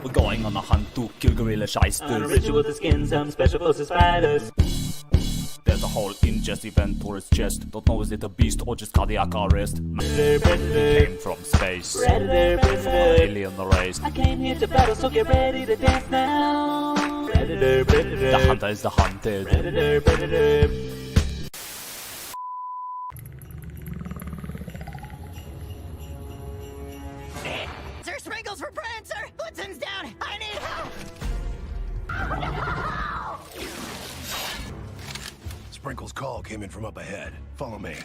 We're going on a hunt to kill gorilla shysters. On a ritual to skin some special forces fighters. There's a hole in Jesse Ventura's chest. Don't know is it a beast or just cardiac arrest. Predator, Came from space. predator. Alien race. I came here to battle, so get ready to dance now. Predator, predator. The hunter is the hunted. Predator, predator. Sir, sprinkles for Prancer! Blitzing's down! I need help! Sprinkle's call came in from up ahead. Follow me.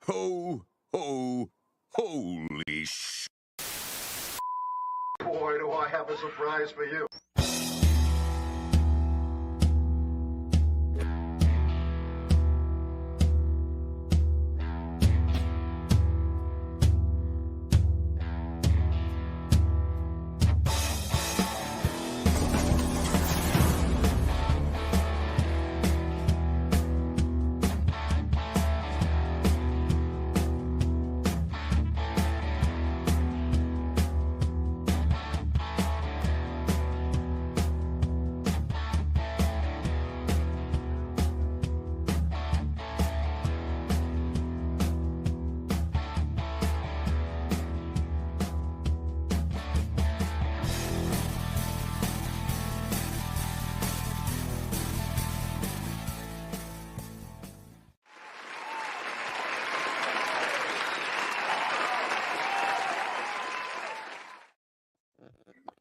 Ho, ho, holy sh... Boy, do I have a surprise for you.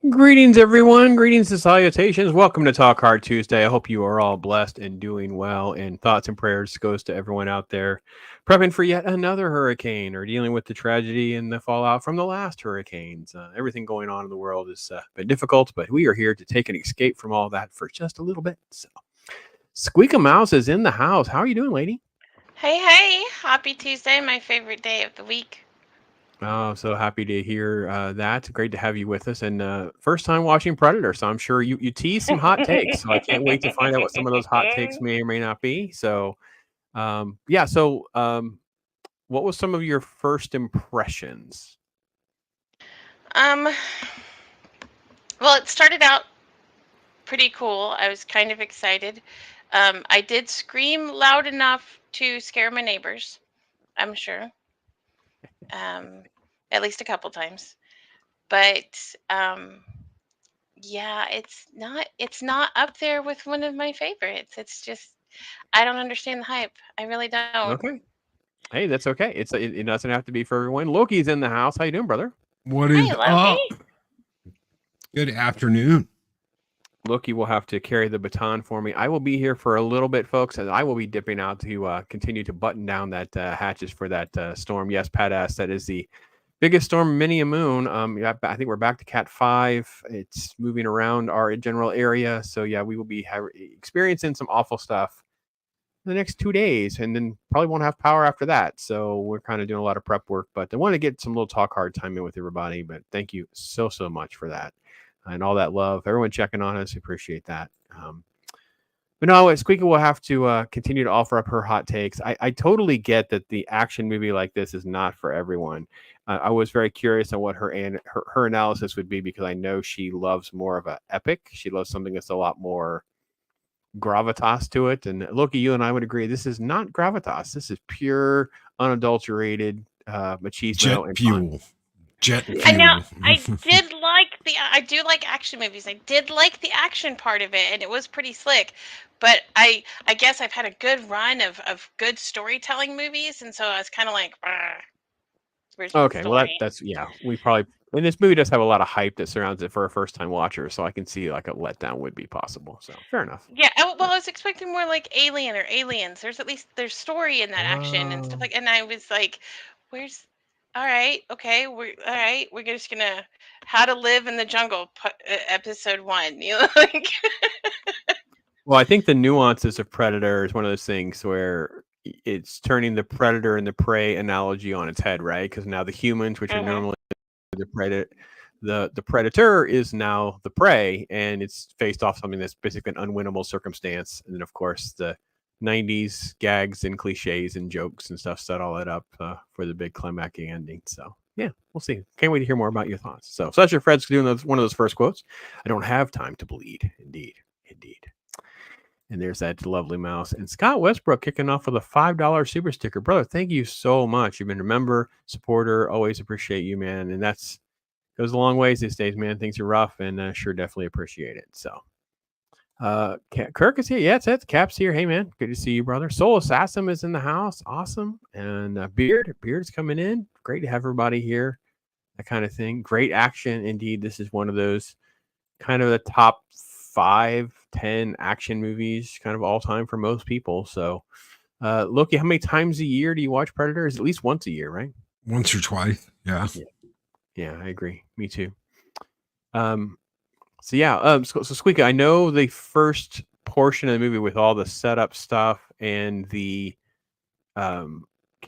Greetings, everyone. Greetings and salutations. Welcome to Talk Hard Tuesday. I hope you are all blessed and doing well. And thoughts and prayers goes to everyone out there prepping for yet another hurricane or dealing with the tragedy and the fallout from the last hurricanes. Everything going on in the world has been difficult, but we are here to take an escape from all that for just a little bit. So, Squeeka Mouse is in the house. How are you doing, lady? Hey, hey, happy Tuesday, my favorite day of the week. Oh, so happy to hear that. Great to have you with us. And first time watching Predator, so I'm sure you tease some hot takes. So I can't wait to find out what some of those hot takes may or may not be. So, yeah. So, what was some of your first impressions? Well, it started out pretty cool. I was kind of excited. I did scream loud enough to scare my neighbors, I'm sure. At least a couple times. But yeah, it's not up there with one of my favorites. It's just I don't understand the hype. I really don't. Okay. Hey, that's okay. It doesn't have to be for everyone. Loki's in the house. How you doing, brother? What is Hi, up? Loki. Good afternoon. Loki will have to carry the baton for me. I will be here for a little bit, folks, and I will be dipping out to continue to button down that hatches for that storm. Yes, Pat asked, that is the biggest storm, many a moon. I think we're back to Cat 5. It's moving around our general area. So, yeah, we will be experiencing some awful stuff the next 2 days, and then probably won't have power after that. So we're kind of doing a lot of prep work, but I want to get some little talk hard time in with everybody. But thank you so much for that. And all that love, everyone checking on us, appreciate that. But no, Squeeka will have to continue to offer up her hot takes. I totally get that the action movie like this is not for everyone. I was very curious on what her analysis would be, because I know she loves more of an epic. She loves something that's a lot more gravitas to it. And Loki, you and I would agree, this is not gravitas. This is pure, unadulterated machismo. Jet and fuel. fun. Jet fuel. I know. I do like action movies. I did like the action part of it, and it was pretty slick. But I guess I've had a good run of good storytelling movies, and so I was kind of like, where's the Okay, well story? that's yeah. We probably, and this movie does have a lot of hype that surrounds it for a first time watcher, so I can see like a letdown would be possible. So fair enough. Yeah, well, I was expecting more like Alien or Aliens. There's story in that action and stuff like, and I was like, where's, all right, okay, we're just gonna How to Live in the Jungle episode 1. You know, like. Well, I think the nuances of Predator is one of those things where it's turning the predator and the prey analogy on its head, right? Because now the humans, which are normally the predator is now the prey, and it's faced off something that's basically an unwinnable circumstance. And then, of course, the '90s gags and cliches and jokes and stuff set all that up for the big climactic ending. So yeah, we'll see. Can't wait to hear more about your thoughts. So that's your Fred's doing one of those first quotes. I don't have time to bleed. Indeed. And there's that lovely mouse. And Scott Westbrook kicking off with a $5 super sticker. Brother, thank you so much. You've been a member, supporter. Always appreciate you, man. And that's goes a long ways these days, man. Things are rough, and sure definitely appreciate it. So Kirk is here. Yeah, it's Cap's here. Hey, man. Good to see you, brother. Soul Assassin is in the house. Awesome. And Beard is coming in. Great to have everybody here. That kind of thing. Great action. Indeed, this is one of those kind of the top 5-10 action movies kind of all time for most people. So Loki, how many times a year do you watch Predator? Is at least once a year, right? Once or twice. Yeah. Yeah, I agree. Me too. So Squeeka, I know the first portion of the movie with all the setup stuff and the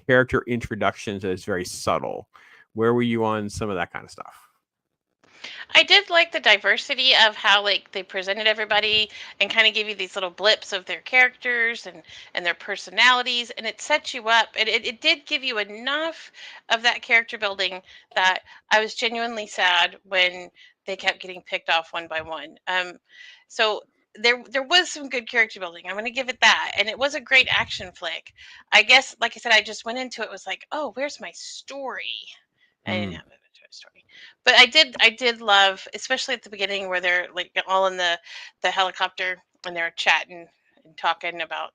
character introductions is very subtle. Where were you on some of that kind of stuff? I did like the diversity of how like they presented everybody and kind of give you these little blips of their characters and their personalities, and it sets you up, and it did give you enough of that character building that I was genuinely sad when they kept getting picked off one by one. So there was some good character building. I'm going to give it that, and it was a great action flick. I guess, like I said, I just went into it was like, oh, where's my story? I didn't have a story, but I did love, especially at the beginning where they're like all in the helicopter and they're chatting and talking about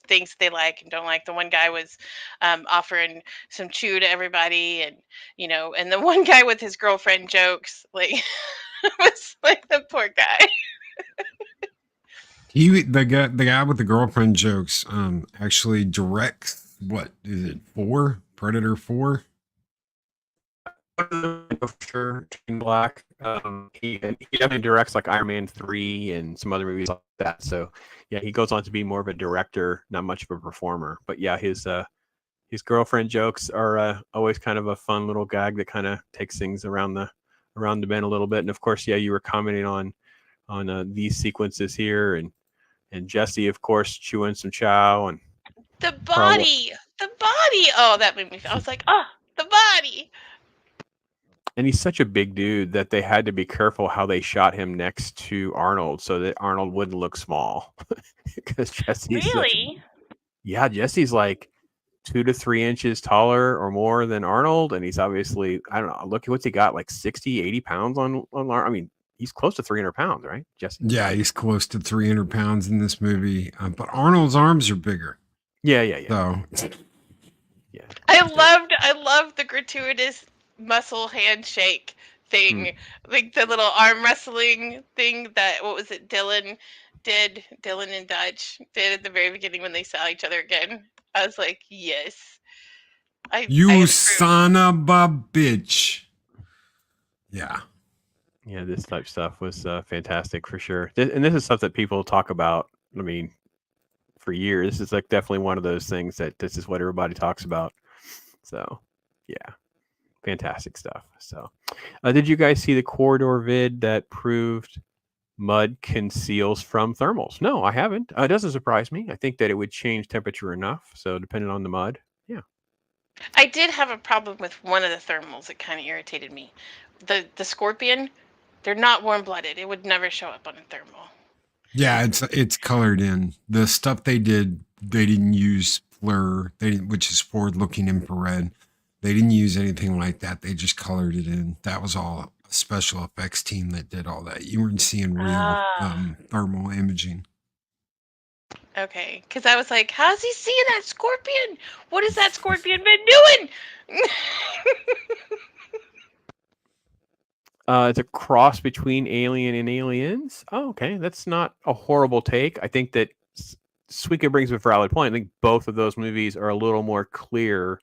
things they like and don't like. The one guy was offering some chew to everybody, and and the one guy with his girlfriend jokes, like was like the poor guy. The guy with the girlfriend jokes actually directs, what is it, Predator 4? For sure, Shane Black. He definitely directs like Iron Man 3 and some other movies like that. So yeah, he goes on to be more of a director, not much of a performer. But yeah, his girlfriend jokes are always kind of a fun little gag that kind of takes things around the bend a little bit. And of course, yeah, you were commenting on these sequences here, and Jesse, of course, chewing some chow and the body. Oh, that made me feel. I was like, oh, the body. And he's such a big dude that they had to be careful how they shot him next to Arnold so that Arnold wouldn't look small. Because Jesse's Jesse's like 2 to 3 inches taller or more than Arnold, and he's obviously, I don't know, look at what's he got, like 60, 80 pounds on I mean, he's close to 300 pounds, right, Jesse? Yeah, he's close to 300 pounds in this movie, but Arnold's arms are bigger. Yeah. So, yeah, I loved the gratuitous muscle handshake thing, like the little arm wrestling thing that, what was it, Dylan and Dutch did at the very beginning when they saw each other again. I was like, yes. You son of a bitch. Yeah, this type of stuff was fantastic for sure. And this is stuff that people talk about, I mean, for years. This is like definitely one of those things that this is what everybody talks about. So yeah, fantastic stuff. So did you guys see the corridor vid that proved mud conceals from thermals? No, I haven't. It doesn't surprise me. I think that it would change temperature enough, so depending on the mud. Yeah, I did have a problem with one of the thermals. It kind of irritated me. The scorpion, they're not warm-blooded. It would never show up on a thermal. Yeah, it's colored in. The stuff they didn't use FLIR, which is forward-looking infrared. They didn't use anything like that. They just colored it in. That was all a special effects team that did all that. You weren't seeing real thermal imaging. Okay, because I was like, how's he seeing that scorpion? What has that scorpion been doing? It's a cross between Alien and Aliens. Oh, okay. That's not a horrible take. I think that Squeeka brings up a valid point. I think both of those movies are a little more clear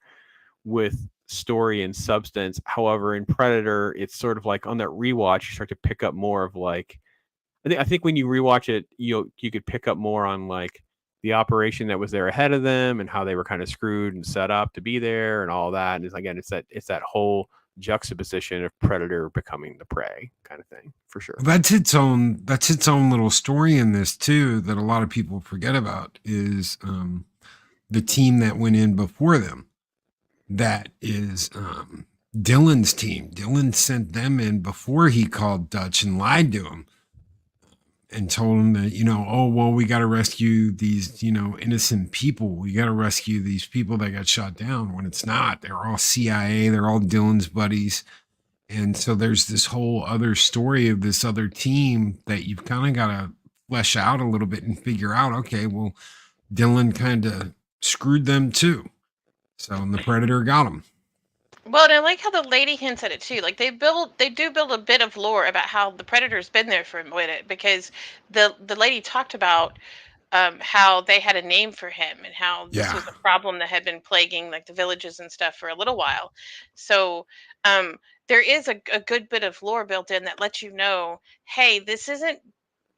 with story and substance. However, in Predator, it's sort of like on that rewatch, you start to pick up more of like, I think when you rewatch it, you could pick up more on like the operation that was there ahead of them and how they were kind of screwed and set up to be there and all that. And again, it's that whole juxtaposition of predator becoming the prey kind of thing, for sure. That's its own little story in this too that a lot of people forget about is the team that went in before them. That is Dylan's team. Dylan sent them in before he called Dutch and lied to him and told him that, oh, well, we got to rescue these, innocent people. We got to rescue these people that got shot down, when it's not. They're all CIA. They're all Dylan's buddies. And so there's this whole other story of this other team that you've kind of got to flesh out a little bit and figure out, okay, well, Dylan kind of screwed them too. So, and the Predator got him. Well, and I like how the lady hints at it too. Like they do build a bit of lore about how the Predator's been there for a minute, because the lady talked about how they had a name for him and how this was a problem that had been plaguing like the villages and stuff for a little while. So there is a good bit of lore built in that lets you know, hey, this isn't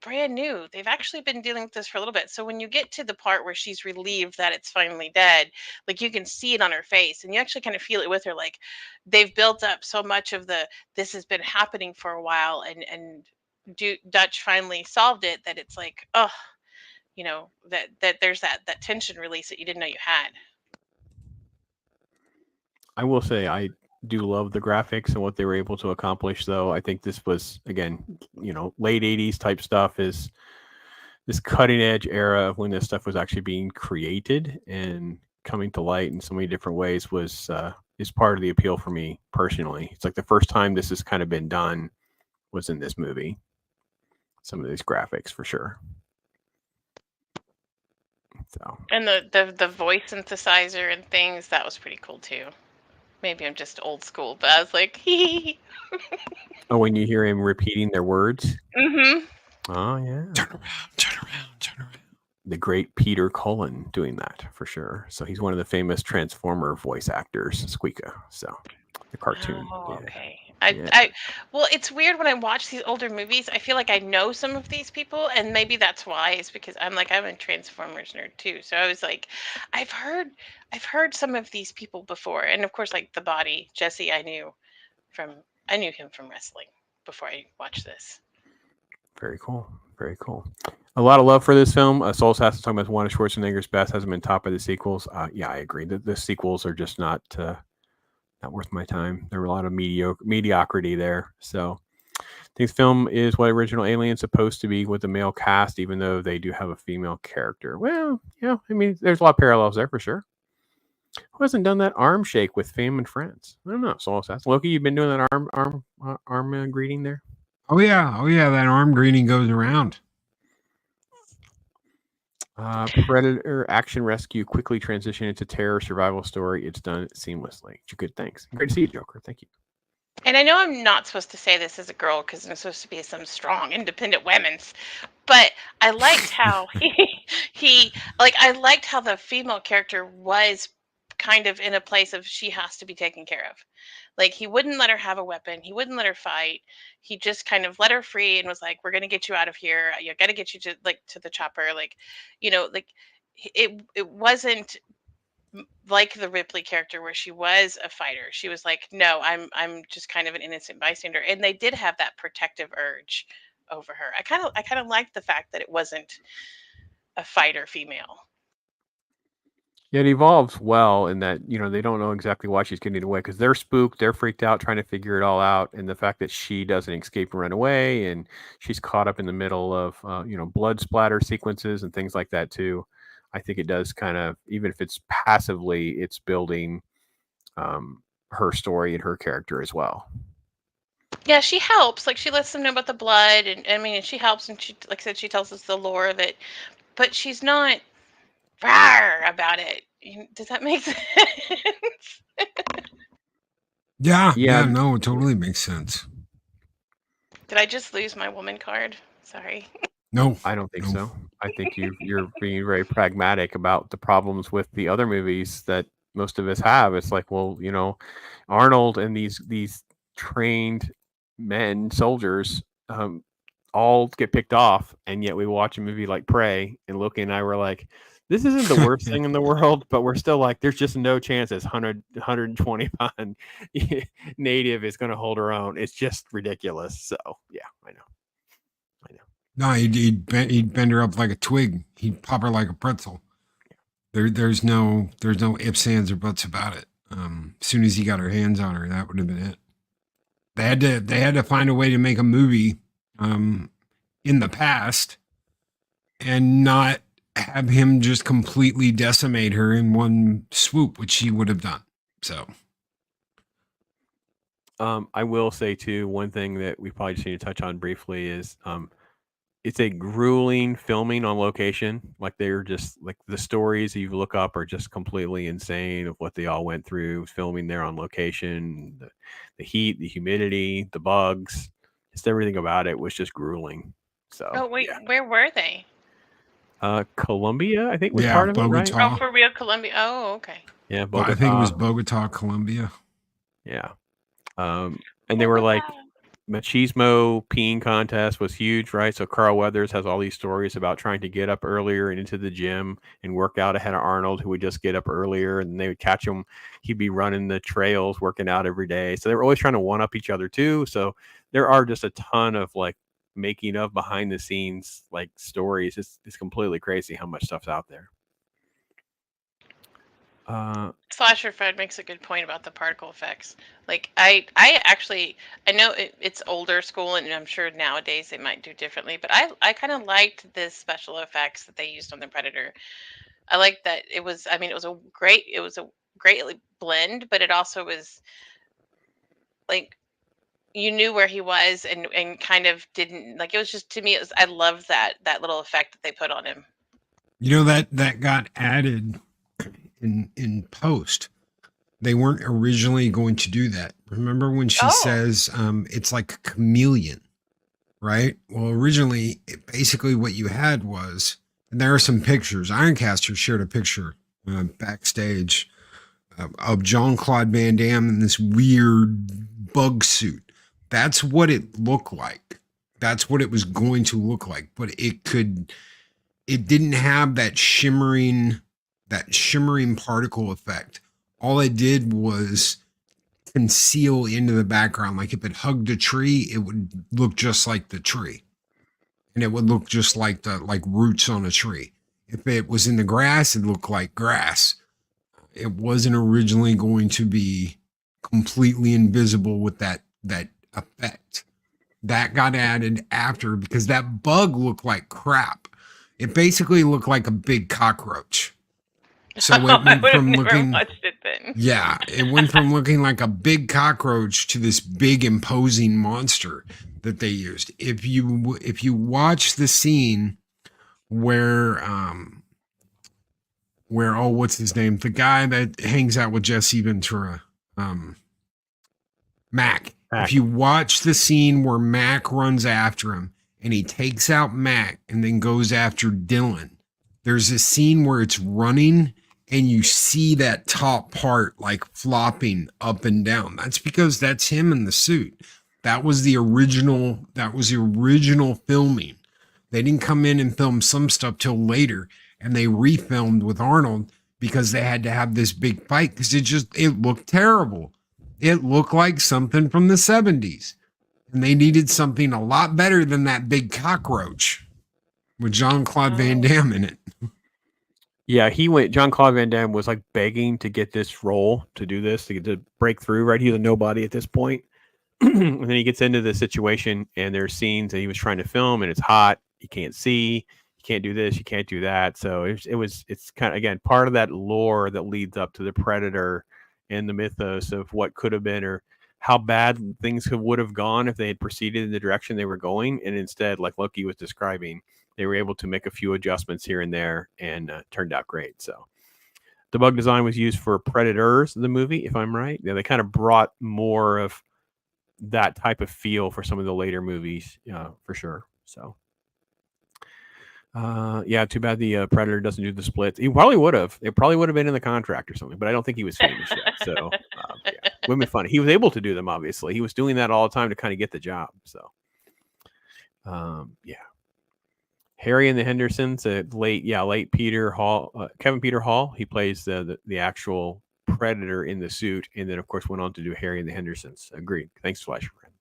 brand new. They've actually been dealing with this for a little bit. So when you get to the part where she's relieved that it's finally dead, like you can see it on her face and you actually kind of feel it with her. Like they've built up so much of this has been happening for a while, and Dutch finally solved it, that it's like, oh, that there's that tension release that you didn't know you had. I will say I do love the graphics and what they were able to accomplish, though. I think this was, again, late 80s type stuff, is this cutting edge era of when this stuff was actually being created and coming to light in so many different ways is part of the appeal for me personally. It's like the first time this has kind of been done was in this movie. Some of these graphics for sure. So, and the voice synthesizer and things, that was pretty cool too. Maybe I'm just old school, but I was like, hee. Oh, when you hear him repeating their words? Mm-hmm. Oh, yeah. Turn around. The great Peter Cullen doing that, for sure. So he's one of the famous Transformer voice actors, Squeeka. So the cartoon. Oh, yeah. okay. Well, it's weird when I watch these older movies. I feel like I know some of these people, and maybe that's why. It's because I'm a Transformers nerd too. So I was like, I've heard some of these people before, and of course, like the Body Jesse, I knew him from wrestling before I watched this. Very cool. Very cool. A lot of love for this film. Soul Assassin talking about one of Schwarzenegger's best, hasn't been top of the sequels. Yeah, I agree. The sequels are just not worth my time. There were a lot of mediocrity there. So I think the film is what original Alien's supposed to be with a male cast, even though they do have a female character. Well, yeah, I mean, there's a lot of parallels there for sure. Who hasn't done that arm shake with Fame and Friends? I don't know. Soul Assassin. Loki, you've been doing that arm greeting there? Oh yeah. That arm greeting goes around. Predator action rescue quickly transition into terror survival story. It's done seamlessly. Good, thanks. Great to see you, Joker. Thank you. And I know I'm not supposed to say this as a girl because I'm supposed to be some strong, independent women's, but I liked how I liked how the female character was kind of in a place of she has to be taken care of. Like he wouldn't let her have a weapon. He wouldn't let her fight. He just kind of let her free and was like, "We're gonna get you out of here. You got to get you to the chopper." It wasn't like the Ripley character where she was a fighter. She was like, "No, I'm just kind of an innocent bystander." And they did have that protective urge over her. I kind of liked the fact that it wasn't a fighter female. Yeah, it evolves well in that, they don't know exactly why she's getting away because they're spooked, they're freaked out, trying to figure it all out. And the fact that she doesn't escape and run away, and she's caught up in the middle of, blood splatter sequences and things like that too. I think it does kind of, even if it's passively, it's building her story and her character as well. Yeah, she helps. Like she lets them know about the blood, and I mean, she helps, and she, like I said, she tells us the lore of it, but she's not rawr about it. Does that make sense? Yeah. No, it totally makes sense. Did I just lose my woman card? Sorry. No, I don't think so. I think you're being very pragmatic about the problems with the other movies that most of us have. It's like, well, Arnold and these trained men, soldiers, all get picked off, and yet we watch a movie like Prey, and Loki and I were like, this isn't the worst thing in the world, but we're still like, there's just no chance this 120-pound native is going to hold her own. It's just ridiculous. So yeah, I know. No, he'd bend her up like a twig. He'd pop her like a pretzel. There's no ifs, ands, or buts about it. As soon as he got her hands on her, that would have been it. They had to find a way to make a movie in the past and not have him just completely decimate her in one swoop, which he would have done. So I will say too, one thing that we probably just need to touch on briefly is it's a grueling filming on location. Like they're just like the stories you look up are just completely insane of what they all went through filming there on location. The heat, the humidity, the bugs, just everything about it was just grueling. So Oh wait, yeah. where were they? Colombia, I think was yeah, part of it, right? Bogota. Oh, for real, Colombia. Oh, okay. Yeah, Well, I think it was Bogota. Bogota, Colombia. Yeah. And they were like, machismo peeing contest was huge, right? So Carl Weathers has all these stories about trying to get up earlier and into the gym and work out ahead of Arnold, who would just get up earlier, and they would catch him. He'd be running the trails, working out every day. So they were always trying to one up each other too. So there are just a ton of like making of behind the scenes like stories. It's completely crazy how much stuff's out there. Slasher Fred makes a good point about the particle effects. Like I actually I know it's older school, and I'm sure nowadays they might do differently, but I kind of liked the special effects that they used on the Predator. I liked that it was, I mean, it was a great blend, but it also was like you knew where he was, and kind of didn't, like, it was just, to me, it was, I loved that little effect that they put on him. You know that got added in post. They weren't originally going to do that. Remember when she says it's like a chameleon, right? Well, originally, basically what you had was, and there are some pictures. Ironcaster shared a picture backstage of Jean-Claude Van Damme in this weird bug suit. That's what it looked like. That's what it was going to look like. But it didn't have that shimmering particle effect. All it did was conceal into the background. Like if it hugged a tree, it would look just like the tree. And it would look just like the roots on a tree. If it was in the grass, it looked like grass. It wasn't originally going to be completely invisible with that effect. That got added after because that bug looked like crap. It basically looked like a big cockroach. So it went from looking, yeah, it went from looking like a big cockroach to this big imposing monster that they used. If you watch the scene where what's his name, the guy that hangs out with Jesse Ventura, Mac. If you watch the scene where Mac runs after him and he takes out Mac and then goes after Dylan, there's a scene where it's running and you see that top part like flopping up and down. That's because that's him in the suit. That was the original filming. They didn't come in and film some stuff till later, and they refilmed with Arnold because they had to have this big fight because it looked terrible. It looked like something from the 70s. And they needed something a lot better than that big cockroach with Jean-Claude Van Damme in it. Yeah, Jean-Claude Van Damme was like begging to get this role, to do this, to break through, right? He's a nobody at this point. And then he gets into the situation and there's scenes that he was trying to film and it's hot. You can't see, you can't do this, you can't do that. So it's kind of, again, part of that lore that leads up to the Predator and the mythos of what could have been or how bad things would have gone if they had proceeded in the direction they were going. And instead, like Loki was describing, they were able to make a few adjustments here and there and turned out great. So the bug design was used for Predators, the movie, if I'm right. Yeah, they kind of brought more of that type of feel for some of the later movies, for sure. So yeah, too bad the Predator doesn't do the splits. He probably would have. It probably would have been in the contract or something, but I don't think he was famous yet. So yeah, would have been funny. He was able to do them, obviously. He was doing that all the time to kind of get the job. So yeah. Harry and the Hendersons, late Peter Hall, Kevin Peter Hall. He plays the actual Predator in the suit, and then of course went on to do Harry and the Hendersons. Agreed. Thanks, Flash Friend.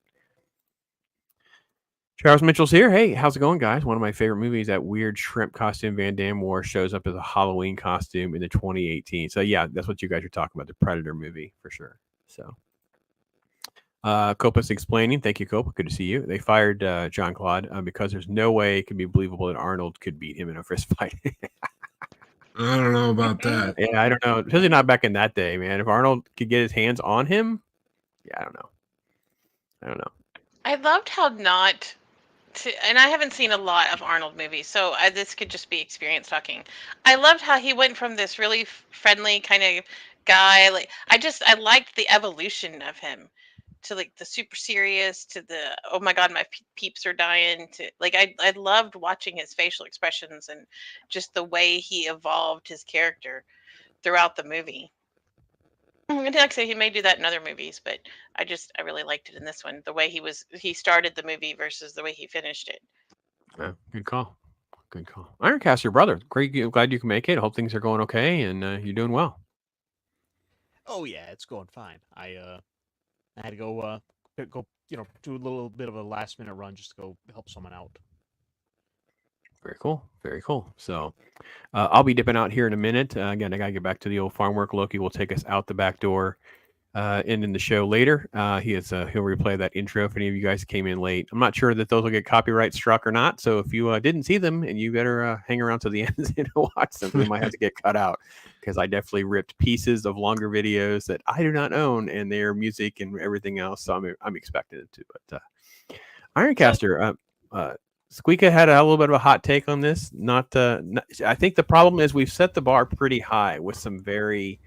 Charles Mitchell's here. Hey, how's it going, guys? One of my favorite movies, that weird shrimp costume Van Damme wore, shows up as a Halloween costume in the 2018. So yeah, that's what you guys are talking about, the Predator movie for sure. So Copa's explaining. Thank you, Copa. Good to see you. They fired John Claude because there's no way it could be believable that Arnold could beat him in a fist fight. I don't know about that. Yeah, I don't know. Especially not back in that day, man. If Arnold could get his hands on him, yeah, I don't know. I loved how and I haven't seen a lot of Arnold movies, so this could just be experience talking. I loved how he went from this really friendly kind of guy. Like I liked the evolution of him to like the super serious to the oh my god my peeps are dying to like I loved watching his facial expressions and just the way he evolved his character throughout the movie. And like I say, he may do that in other movies, but I really liked it in this one. The way he started the movie versus the way he finished it. Yeah, good call. Ironcaster, brother. Great. Glad you can make it. Hope things are going okay and you're doing well. Oh yeah, it's going fine. I had to go do a little bit of a last minute run just to go help someone out. Very cool. So I'll be dipping out here in a minute. Again, I gotta get back to the old farm work. Loki will take us out the back door, ending the show later. He'll replay that intro if any of you guys came in late. I'm not sure that those will get copyright struck or not. So if you didn't see them, and you better hang around to the end and watch them, they might have to get cut out because I definitely ripped pieces of longer videos that I do not own and their music and everything else. So I'm expecting it to. But Ironcaster, Squeeka had a little bit of a hot take on this. I think the problem is we've set the bar pretty high with some very,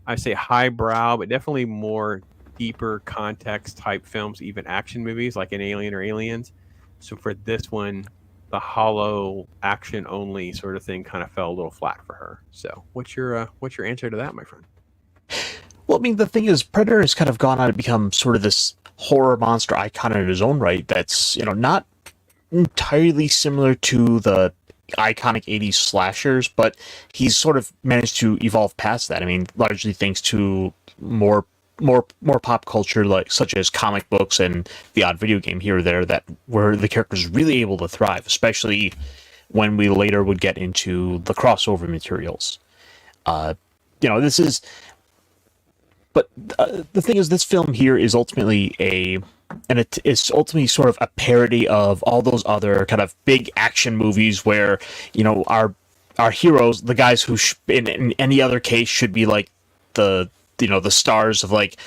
I say highbrow, but definitely more deeper context type films, even action movies like an Alien or Aliens. So for this one, the hollow action only sort of thing kind of fell a little flat for her. So what's your answer to that, my friend? Well, I mean, the thing is, Predator has kind of gone on to become sort of this horror monster icon in his own right. That's not entirely similar to the iconic 80s slashers, but he's sort of managed to evolve past that. I mean, largely thanks to more pop culture, like such as comic books and the odd video game here or there, that where the character's really able to thrive, especially when we later would get into the crossover materials. This is. But the thing is, this film here is ultimately it's ultimately sort of a parody of all those other kind of big action movies where, our heroes, the guys who in any other case should be like the stars of like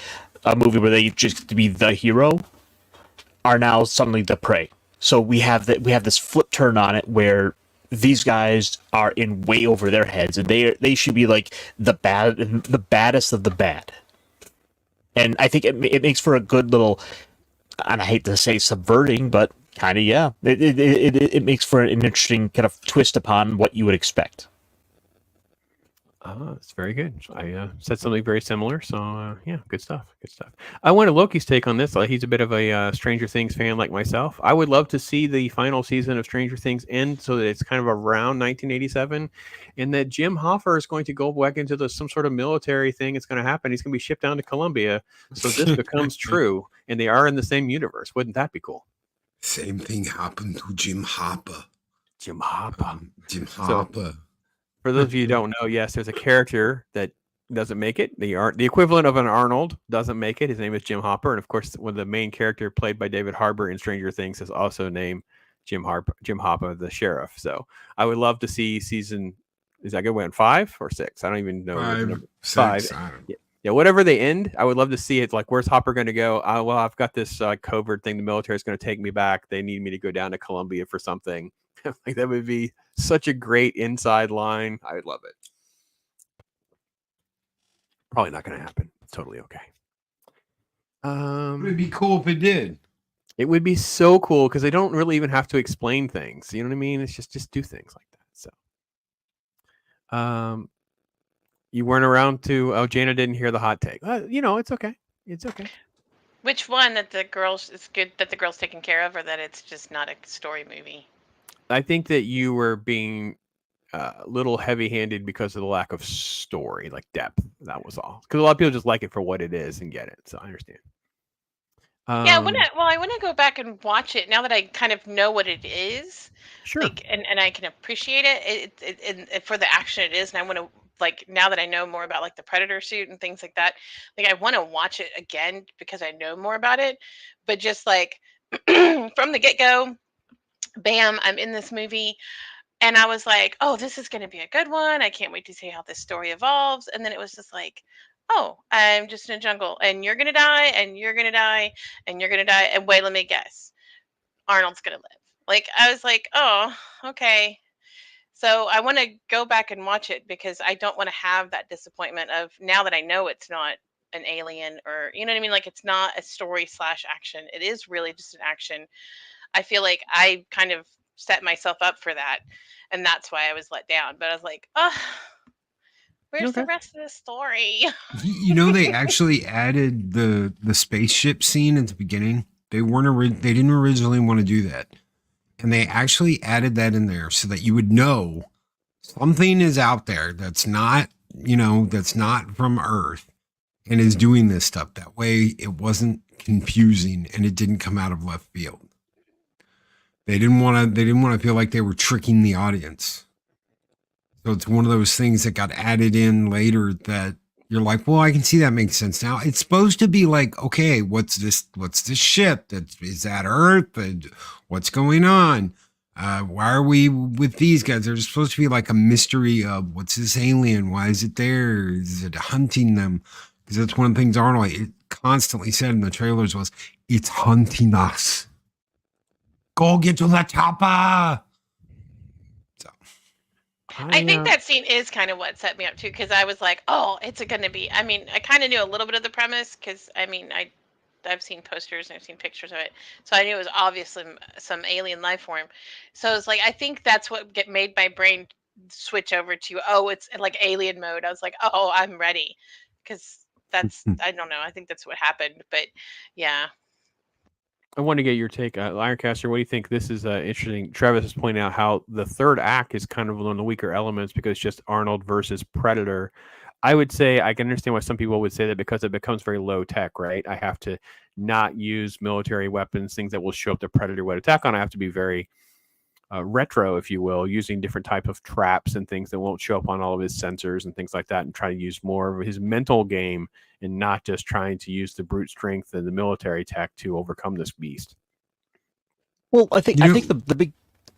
a movie where they just get to be the hero, are now suddenly the prey. So we have this flip turn on it where these guys are in way over their heads and they should be like the baddest of the bad. And I think it makes for a good little, and I hate to say subverting, but kind of, yeah. It makes for an interesting kind of twist upon what you would expect. It's very good. I said something very similar. So, yeah, good stuff. I wanted Loki's take on this. He's a bit of a Stranger Things fan like myself. I would love to see the final season of Stranger Things end so that it's kind of around 1987 and that Jim Hoffa is going to go back into some sort of military thing. It's going to happen. He's going to be shipped down to Colombia. So this becomes true and they are in the same universe. Wouldn't that be cool? Same thing happened to Jim Hopper. Jim Hopper. So, for those of you who don't know, yes, there's a character that doesn't make it. The equivalent of an Arnold doesn't make it. His name is Jim Hopper, and of course, the main character played by David Harbour in Stranger Things is also named Jim Hopper, the sheriff. So I would love to see season. Is that good? 5 or 6? I don't even know. 5. Yeah, whatever they end, I would love to see it. Like, where's Hopper going to go? Well, I've got this covert thing. The military is going to take me back. They need me to go down to Colombia for something. Like, that would be such a great inside line. I would love it. Probably not going to happen. It's totally okay. It would be cool if it did. It would be so cool because they don't really even have to explain things. You know what I mean? It's just do things like that. So, you weren't around to. Oh, Jana didn't hear the hot take. It's okay. It's okay. Which one, that the girls, it's good that the girl's taken care of, or that it's just not a story movie? I think that you were being a little heavy-handed because of the lack of story, like depth. That was all. Because a lot of people just like it for what it is and get it. So I understand. Yeah, I want to go back and watch it now that I kind of know what it is. Sure. Like, and I can appreciate it. And for the action it is, and I want to like now that I know more about like the Predator suit and things like that. Like, I want to watch it again because I know more about it. But just like from the get go, bam, I'm in this movie. And I was like, oh, this is going to be a good one. I can't wait to see how this story evolves. And then it was just like, oh, I'm just in a jungle and you're going to die and you're going to die and you're going to die. And wait, let me guess. Arnold's going to live. Like, I was like, oh, okay. So I want to go back and watch it because I don't want to have that disappointment of now that I know it's not an alien or, you know what I mean? Like, it's not a story / action. It is really just an action. I feel like I kind of set myself up for that. And that's why I was let down. But I was like, oh, where's the rest of the story? You know, they actually added the spaceship scene at the beginning. They they didn't originally want to do that. And they actually added that in there so that you would know something is out there that's not, that's not from Earth and is doing this stuff. That way it wasn't confusing and it didn't come out of left field. They didn't want to feel like they were tricking the audience. So it's one of those things that got added in later that you're like, well, I can see that makes sense now. It's supposed to be like, okay, what's this ship? Is that Earth? What's going on? Why are we with these guys? There's supposed to be like a mystery of what's this alien? Why is it there? Is it hunting them? Because that's one of the things Arnold constantly said in the trailers was, it's hunting us. Go get to the chopper. So I think that scene is kind of what set me up too, because I was like, oh, it's going to be. I mean, I kind of knew a little bit of the premise because I mean, I've seen posters and I've seen pictures of it, so I knew it was obviously some alien life form. So it's like I think that's what made my brain switch over to, oh, it's like alien mode. I was like, oh, I'm ready, because that's I don't know. I think that's what happened, but yeah. I want to get your take, Ironcaster. What do you think? This is interesting. Travis is pointing out how the third act is kind of one of the weaker elements because it's just Arnold versus Predator. I would say I can understand why some people would say that because it becomes very low tech, right? I have to not use military weapons, things that will show up the Predator would attack on. I have to be very retro, if you will, using different type of traps and things that won't show up on all of his sensors and things like that, and try to use more of his mental game and not just trying to use the brute strength and the military tech to overcome this beast. Well, I think the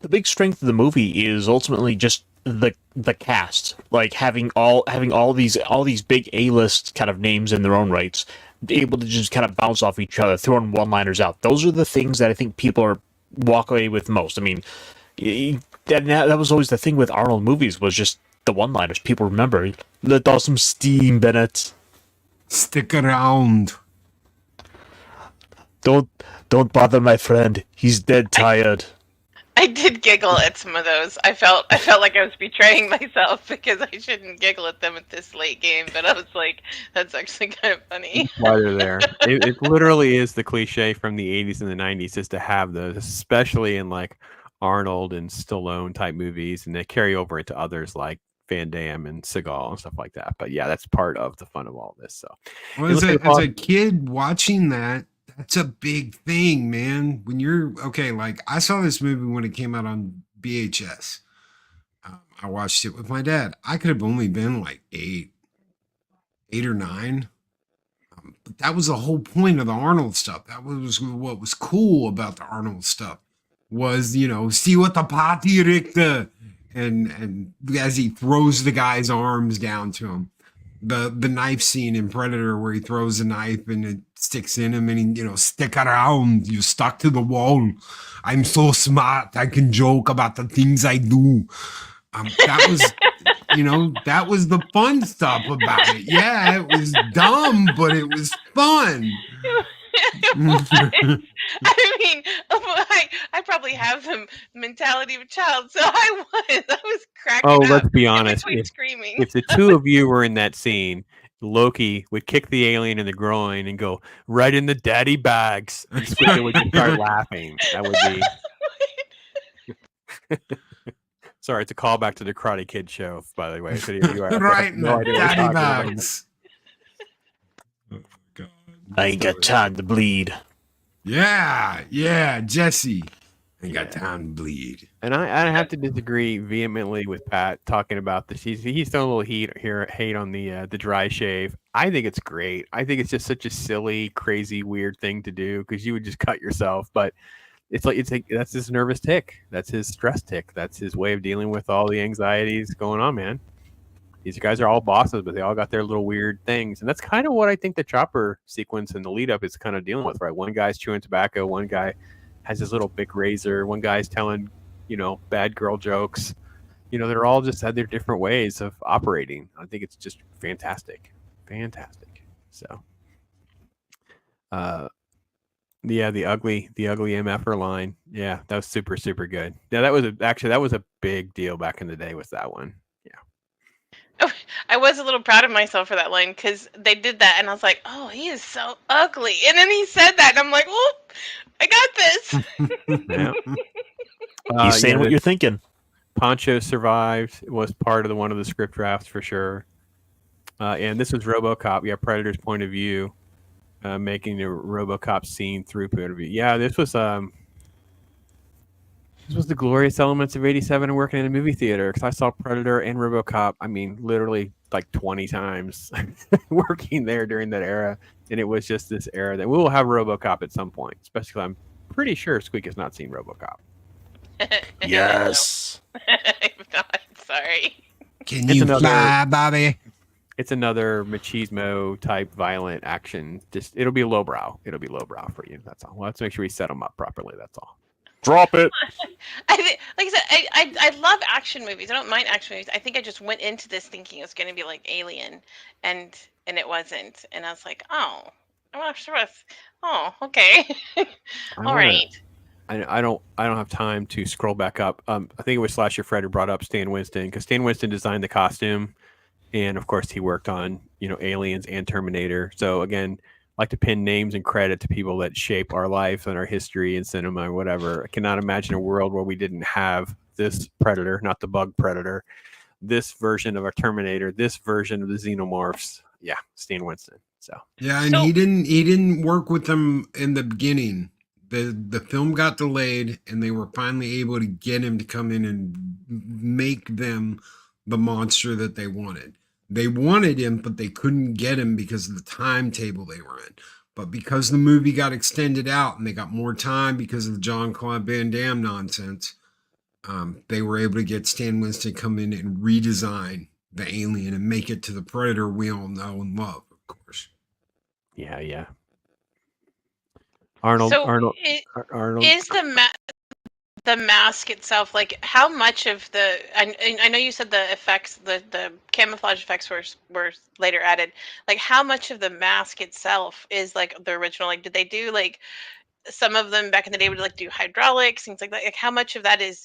big strength of the movie is ultimately just the cast, like having all these big A-list kind of names in their own rights, able to just kind of bounce off each other, throwing one-liners out. Those are the things that I think people walk away with most. I mean, that was always the thing with Arnold movies, was just the one-liners. People remember, let off some steam, Bennett. Stick around. Don't bother my friend. He's dead tired. I did giggle at some of those. I felt like I was betraying myself because I shouldn't giggle at them at this late game, but I was like, that's actually kind of funny. Why they're there. It literally is the cliche from the 80s and the 90s is to have those, especially in like Arnold and Stallone type movies, and they carry over into others like Van Damme and Seagal and stuff like that. But yeah, that's part of the fun of all this. So, well, as a kid watching that, that's a big thing, man. When you're okay, like I saw this movie when it came out on VHS. I watched it with my dad. I could have only been like 8 or 9. But that was the whole point of the Arnold stuff. That was what was cool about the Arnold stuff. Was, see what the party Richter, and as he throws the guy's arms down to him. The knife scene in Predator where he throws a knife and it sticks in him and he, stick around, you stuck to the wall. I'm so smart, I can joke about the things I do. That was, that was the fun stuff about it. Yeah, it was dumb, but it was fun. I mean, I probably have the mentality of a child, so I was cracking up. Oh, let's be honest. Screaming. If the two of you were in that scene, Loki would kick the alien in the groin and go right in the daddy bags, and Squeeka would just start laughing. That would be. Sorry, it's a callback to the Karate Kid show, by the way. So you are Right, no no idea what we're daddy talking about. bags. Oh, God. I ain't got time to bleed. Yeah, Jesse. Ain't got time to bleed. And I have to disagree vehemently with Pat talking about this. He's throwing a little hate on the dry shave. I think it's great. I think it's just such a silly, crazy, weird thing to do because you would just cut yourself. But it's like that's his nervous tick. That's his stress tick. That's his way of dealing with all the anxieties going on, man. These guys are all bosses, but they all got their little weird things. And that's kind of what I think the chopper sequence and the lead up is kind of dealing with, right? One guy's chewing tobacco, one guy has his little big razor, one guy's telling, bad girl jokes. They're all just had their different ways of operating. I think it's just fantastic. Fantastic. So the ugly MFR line. Yeah, that was super, super good. Yeah, that was a big deal back in the day with that one. Oh, I was a little proud of myself for that line because they did that, and I was like, "Oh, he is so ugly." And then he said that, and I'm like, "Oh, I got this." Yeah. He's saying what you're thinking. Poncho survived. Was part of one of the script drafts for sure. And this was RoboCop. Yeah, Predator's point of view, making the RoboCop scene through point of view. Yeah, this was the glorious elements of '87 and working in a movie theater because I saw Predator and RoboCop. I mean, literally like 20 times working there during that era, and it was just this era that we will have RoboCop at some point. Especially, 'cause I'm pretty sure Squeak has not seen RoboCop. Yes. I'm not sorry. Can you fly, Bobby? It's another machismo type violent action. Just it'll be lowbrow. It'll be lowbrow for you. That's all. We'll have to make sure we set them up properly. That's all. Drop it. Like I said, I love action movies. I don't mind action movies. I think I just went into this thinking it was going to be like Alien, and it wasn't. And I was like, oh, I'm not sure. Oh, okay, all right. I don't have time to scroll back up. I think it was Slasher Fred who brought up Stan Winston because Stan Winston designed the costume, and of course he worked on Aliens and Terminator. So again, I like to pin names and credit to people that shape our life and our history in cinema or whatever. I cannot imagine a world where we didn't have this Predator, not the bug Predator, this version of our Terminator, this version of the Xenomorphs. Yeah, Stan Winston. So yeah, and he didn't work with them in the beginning. The film got delayed, and they were finally able to get him to come in and make them the monster that they wanted. They wanted him, but they couldn't get him because of the timetable they were in. But because the movie got extended out and they got more time because of the Jean-Claude Van Damme nonsense, they were able to get Stan Winston to come in and redesign the alien and make it to the Predator we all know and love, of course. Yeah. Arnold. Is the mask itself, like, how much of the I know you said the effects, the camouflage effects were later added, like how much of the mask itself is like the original? Like, did they do like some of them back in the day would like do hydraulics, things like that? Like, how much of that is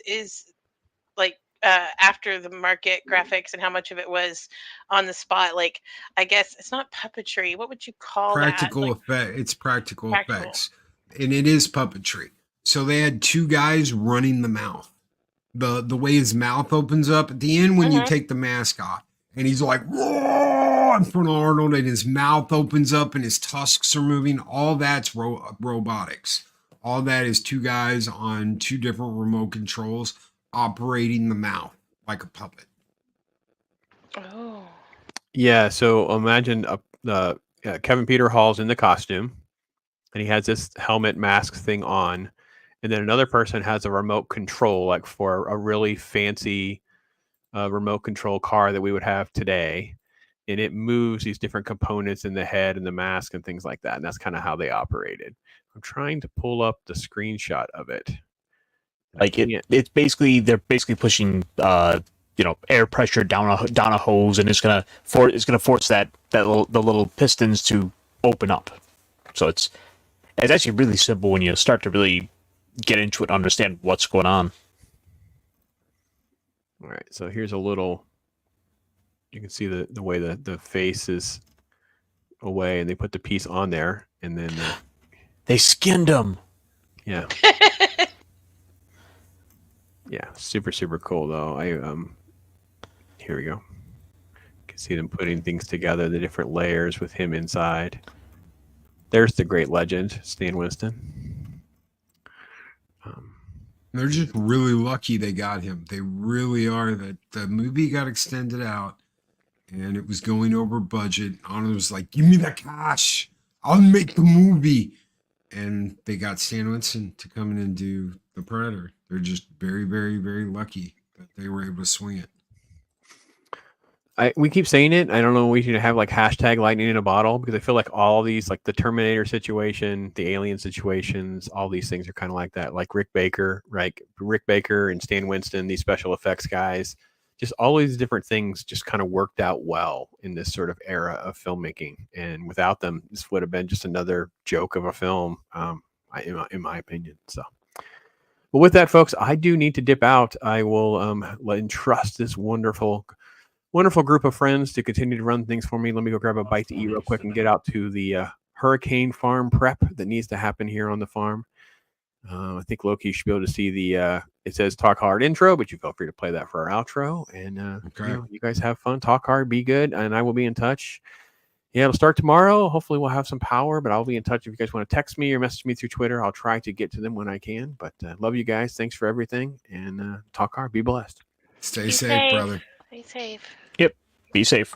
like after the market graphics, and how much of it was on the spot? Like, I guess it's not puppetry. What would you call practical that? effect? It's practical effects, and it is puppetry. So they had two guys running the mouth. The way his mouth opens up at the end when you take the mask off, and he's like, "Whoa!" in front of Arnold, and his mouth opens up and his tusks are moving. All that's robotics. All that is two guys on two different remote controls operating the mouth like a puppet. Oh. Yeah, so imagine Kevin Peter Hall's in the costume, and he has this helmet mask thing on, and then another person has a remote control, like for a really fancy remote control car that we would have today, and it moves these different components in the head and the mask and things like that, and that's kind of how they operated. I'm trying to pull up the screenshot of it. Like it's basically they're basically pushing air pressure down a hose, and it's gonna force the little pistons to open up. So it's actually really simple when you start to really get into it and understand what's going on. All right, so here's a little. You can see the way the face is away, and they put the piece on there, and then they skinned him. Yeah. Yeah, super cool though. Here we go. You can see them putting things together, the different layers with him inside. There's the great legend, Stan Winston. They're just really lucky they got him. They really are. That the movie got extended out, and it was going over budget. Arnold was like, "Give me the cash. I'll make the movie." And they got Stan Winston to come in and do The Predator. They're just very lucky that they were able to swing it. We keep saying it. I don't know. We should have like hashtag lightning in a bottle, because I feel like all these, like the Terminator situation, the Alien situations, all these things are kind of like that. Like Rick Baker, right? Rick Baker and Stan Winston, these special effects guys, just all these different things just kind of worked out well in this sort of era of filmmaking. And without them, this would have been just another joke of a film, in my opinion. So. But with that, folks, I do need to dip out. I will entrust this wonderful group of friends to continue to run things for me. Let me go grab a bite to eat real quick and get out to the hurricane farm prep that needs to happen here on the farm. I think Loki should be able to see the it says talk hard intro, but you feel free to play that for our outro. And you guys have fun, talk hard, be good, and I will be in touch. Yeah, it'll start tomorrow. Hopefully we'll have some power, but I'll be in touch. If you guys want to text me or message me through Twitter, I'll try to get to them when I can. But love you guys. Thanks for everything. And talk hard. Be blessed. Stay safe, brother. Stay safe. Yep. Be safe.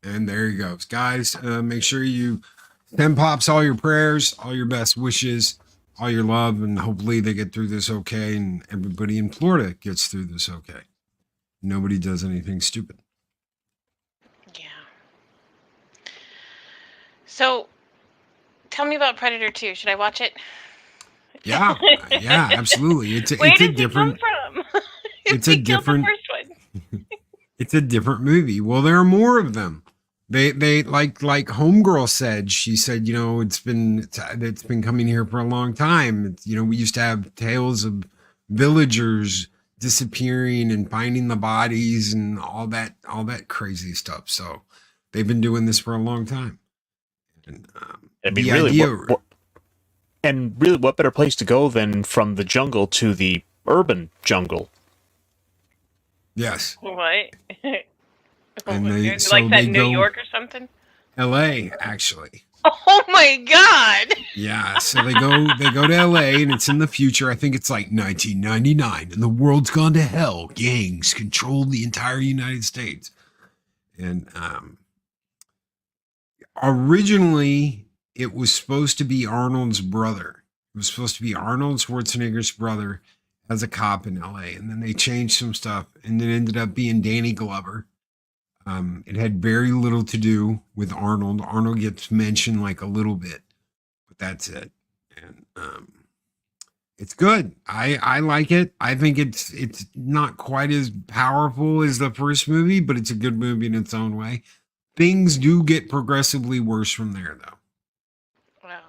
And there he goes. Guys, make sure you send Pops all your prayers, all your best wishes, all your love, and hopefully they get through this okay, and everybody in Florida gets through this okay. Nobody does anything stupid. Yeah. So, tell me about Predator 2. Should I watch it? Yeah, absolutely. It's a different. Come from? It's a different. The first one. It's a different movie. Well, there are more of them. They like Homegirl said. She said, it's been coming here for a long time. We used to have tales of villagers disappearing and finding the bodies and all that crazy stuff. So they've been doing this for a long time. And, really, what better place to go than from the jungle to the urban jungle? Yes. What? And New York or something? L.A. actually. Oh my God! Yeah, so they go to L.A. and it's in the future. I think it's like 1999, and the world's gone to hell. Gangs control the entire United States. And originally, it was supposed to be Arnold's brother. It was supposed to be Arnold Schwarzenegger's brother as a cop in L.A. And then they changed some stuff, and it ended up being Danny Glover. It had very little to do with Arnold. Arnold gets mentioned like a little bit, but that's it. And it's good. I like it. I think it's not quite as powerful as the first movie, but it's a good movie in its own way. Things do get progressively worse from there, though. Wow.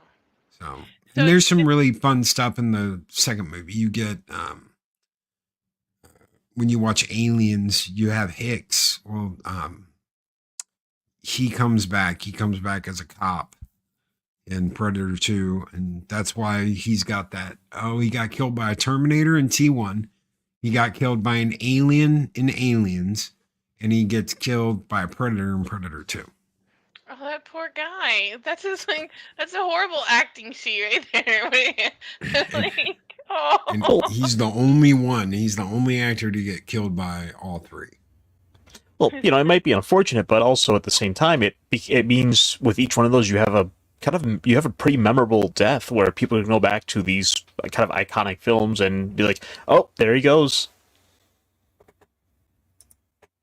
So and there's some really fun stuff in the second movie. You get when you watch Aliens, you have Hicks. Well, he comes back. He comes back as a cop in Predator 2, and that's why he's got that. Oh, he got killed by a Terminator in T1. He got killed by an alien in Aliens, and he gets killed by a Predator in Predator 2. Oh, that poor guy. That's just like, that's a horrible acting sheet right there. And he's the only one. He's the only actor to get killed by all three. Well, it might be unfortunate, but also at the same time, it means with each one of those, you have a pretty memorable death where people can go back to these kind of iconic films and be like, "Oh, there he goes."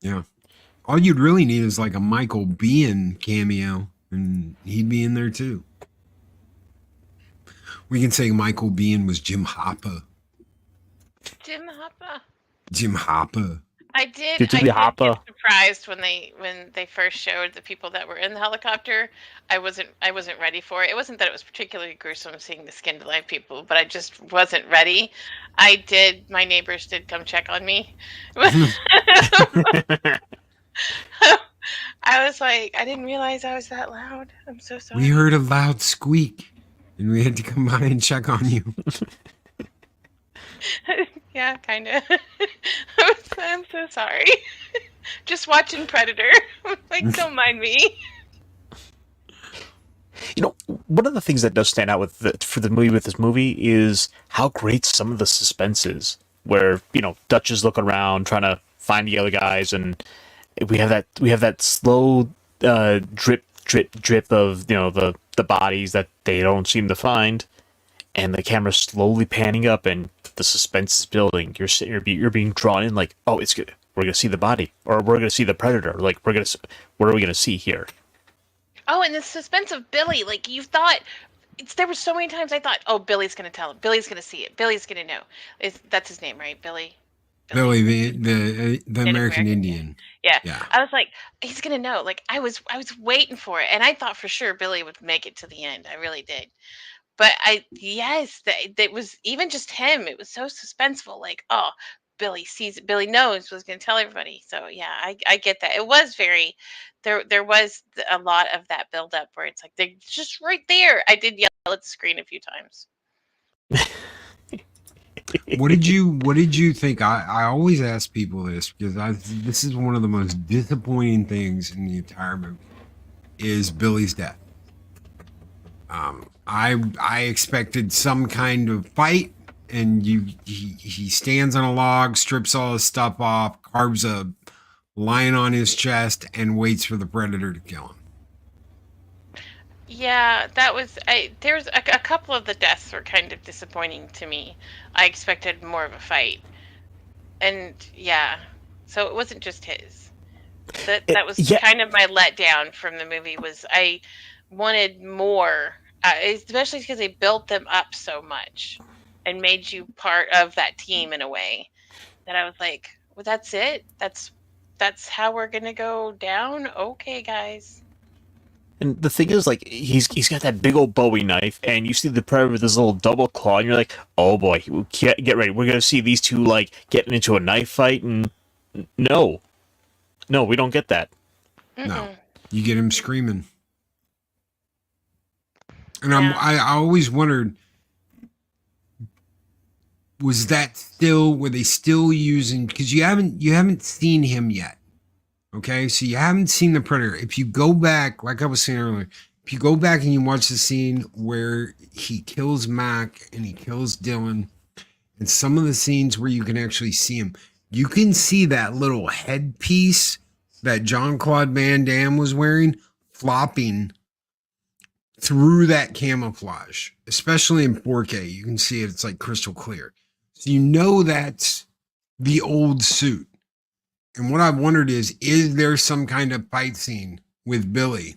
Yeah, all you'd really need is like a Michael Biehn cameo, and he'd be in there too. We can say Michael Biehn was Jim Hopper. Jim Hopper. Jim Hopper. I did get surprised when they first showed the people that were in the helicopter. I wasn't ready for it. It wasn't that it was particularly gruesome seeing the skinned alive people, but I just wasn't ready. My neighbors did come check on me. I was like, I didn't realize I was that loud. I'm so sorry. We heard a loud squeak. and we had to come by and check on you. Yeah, kind of. I'm so sorry. Just watching Predator. Like, don't mind me. You know, one of the things that does stand out for the movie with this movie is how great some of the suspense is. Where Dutch is looking around trying to find the other guys, and we have that slow drip of the bodies that they don't seem to find, and the camera's slowly panning up, and the suspense is building. You're being drawn in, like, oh, it's good. We're gonna see the body, or we're gonna see the predator. Like, what are we gonna see here? Oh, and the suspense of Billy. Like, you thought, there were so many times I thought, oh, Billy's gonna tell him. Billy's gonna see it. Billy's gonna know. That's his name, right? Billy. Billy, the American Indian. Yeah. Yeah. I was like, he's gonna know. Like, I was waiting for it, and I thought for sure Billy would make it to the end. I really did. But that was even just him. It was so suspenseful. Like, oh, Billy sees it. Billy knows was going to tell everybody. So yeah, I get that. It was very there was a lot of that build up where it's like they're just right there. I did yell at the screen a few times. What did you think? I always ask people this because this is one of the most disappointing things in the entire movie is Billy's death. I expected some kind of fight, and he stands on a log, strips all his stuff off, carves a line on his chest, and waits for the predator to kill him. Yeah, that was there's a couple of the deaths were kind of disappointing to me. I expected more of a fight. And yeah, so it wasn't just his. That was kind of my letdown from the movie was I wanted more, especially because they built them up so much and made you part of that team in a way that I was like, well, that's it. That's how we're gonna go down. Okay, guys. And the thing is, like, he's got that big old Bowie knife, and you see the predator with his little double claw, and you're like, oh boy, get ready. We're gonna see these two like getting into a knife fight, and no, we don't get that. No, you get him screaming. And I always wondered, were they still using, because you haven't seen him yet. Okay, so you haven't seen the predator. If you go back, like I was saying earlier, if you go back and you watch the scene where he kills Mac and he kills Dylan, and some of the scenes where you can actually see him, you can see that little headpiece that Jean-Claude Van Damme was wearing flopping through that camouflage, especially in 4K. You can see it. It's like crystal clear. So you know that's the old suit. And what I've wondered is there some kind of fight scene with Billy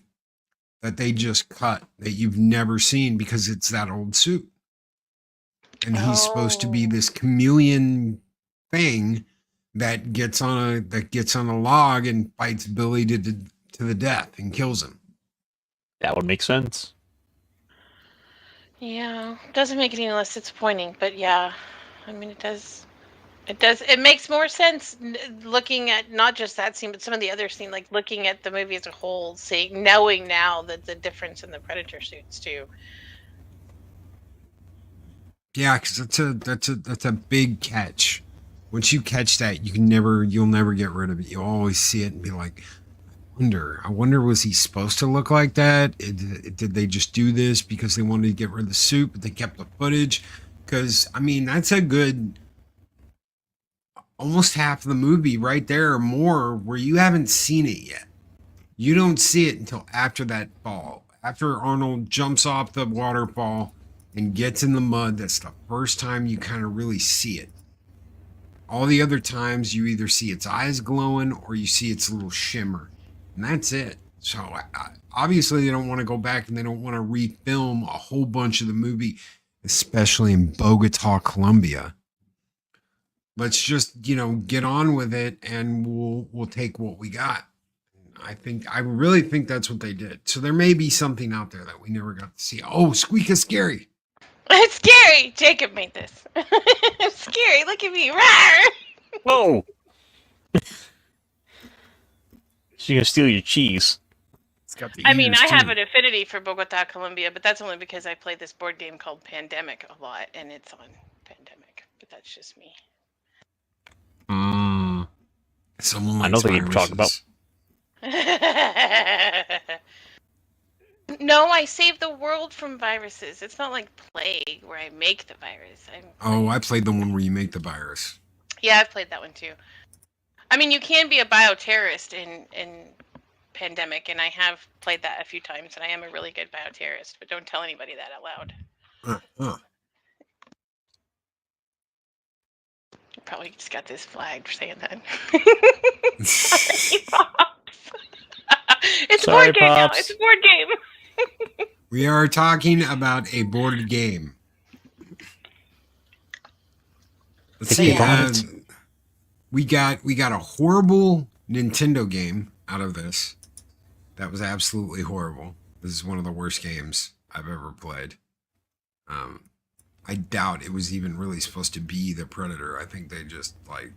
that they just cut that you've never seen because it's that old suit? And he's supposed to be this chameleon thing that gets on a log and fights Billy to the death and kills him. That would make sense. Yeah, doesn't make it any less disappointing, but yeah, I mean it does. It makes more sense looking at not just that scene, but some of the other scene, like looking at the movie as a whole, knowing now that the difference in the Predator suits too. Yeah, because that's a big catch. Once you catch that, you'll never get rid of it. You'll always see it and be like, I wonder, was he supposed to look like that? Did they just do this because they wanted to get rid of the suit, but they kept the footage? Because, I mean, that's a good almost half the movie right there or more where you haven't seen it yet. You don't see it until after that fall. After Arnold jumps off the waterfall and gets in the mud, that's the first time you kind of really see it. All the other times you either see its eyes glowing or you see its little shimmer. And that's it. So obviously they don't want to go back and they don't want to refilm a whole bunch of the movie, especially in Bogota, Colombia. Let's just, get on with it and we'll take what we got. I really think that's what they did. So there may be something out there that we never got to see. Oh, Squeeka scary. It's scary. Jacob made this. It's scary. Look at me. Rawr! Whoa. She's gonna steal your cheese. got the I mean, ears, I have too. an affinity for Bogota, Colombia, but that's only because I play this board game called Pandemic a lot, and it's on Pandemic. But that's just me. Someone I know likes the game you're talking about. viruses. No, I save the world from viruses. It's not like Plague where I make the virus. Oh, I played the one where you make the virus. Yeah, I've played that one too. I mean, you can be a bioterrorist in Pandemic, and I have played that a few times, and I am a really good bioterrorist, but don't tell anybody that out loud. Probably just got this flagged for saying that. Sorry, Pops. It's a Sorry, board game now. Pops. It's a board game. We are talking about a board game. Let's Think see. about it. We got a horrible Nintendo game out of this. That was absolutely horrible. This is one of the worst games I've ever played. I doubt it was even really supposed to be the Predator. I think they just like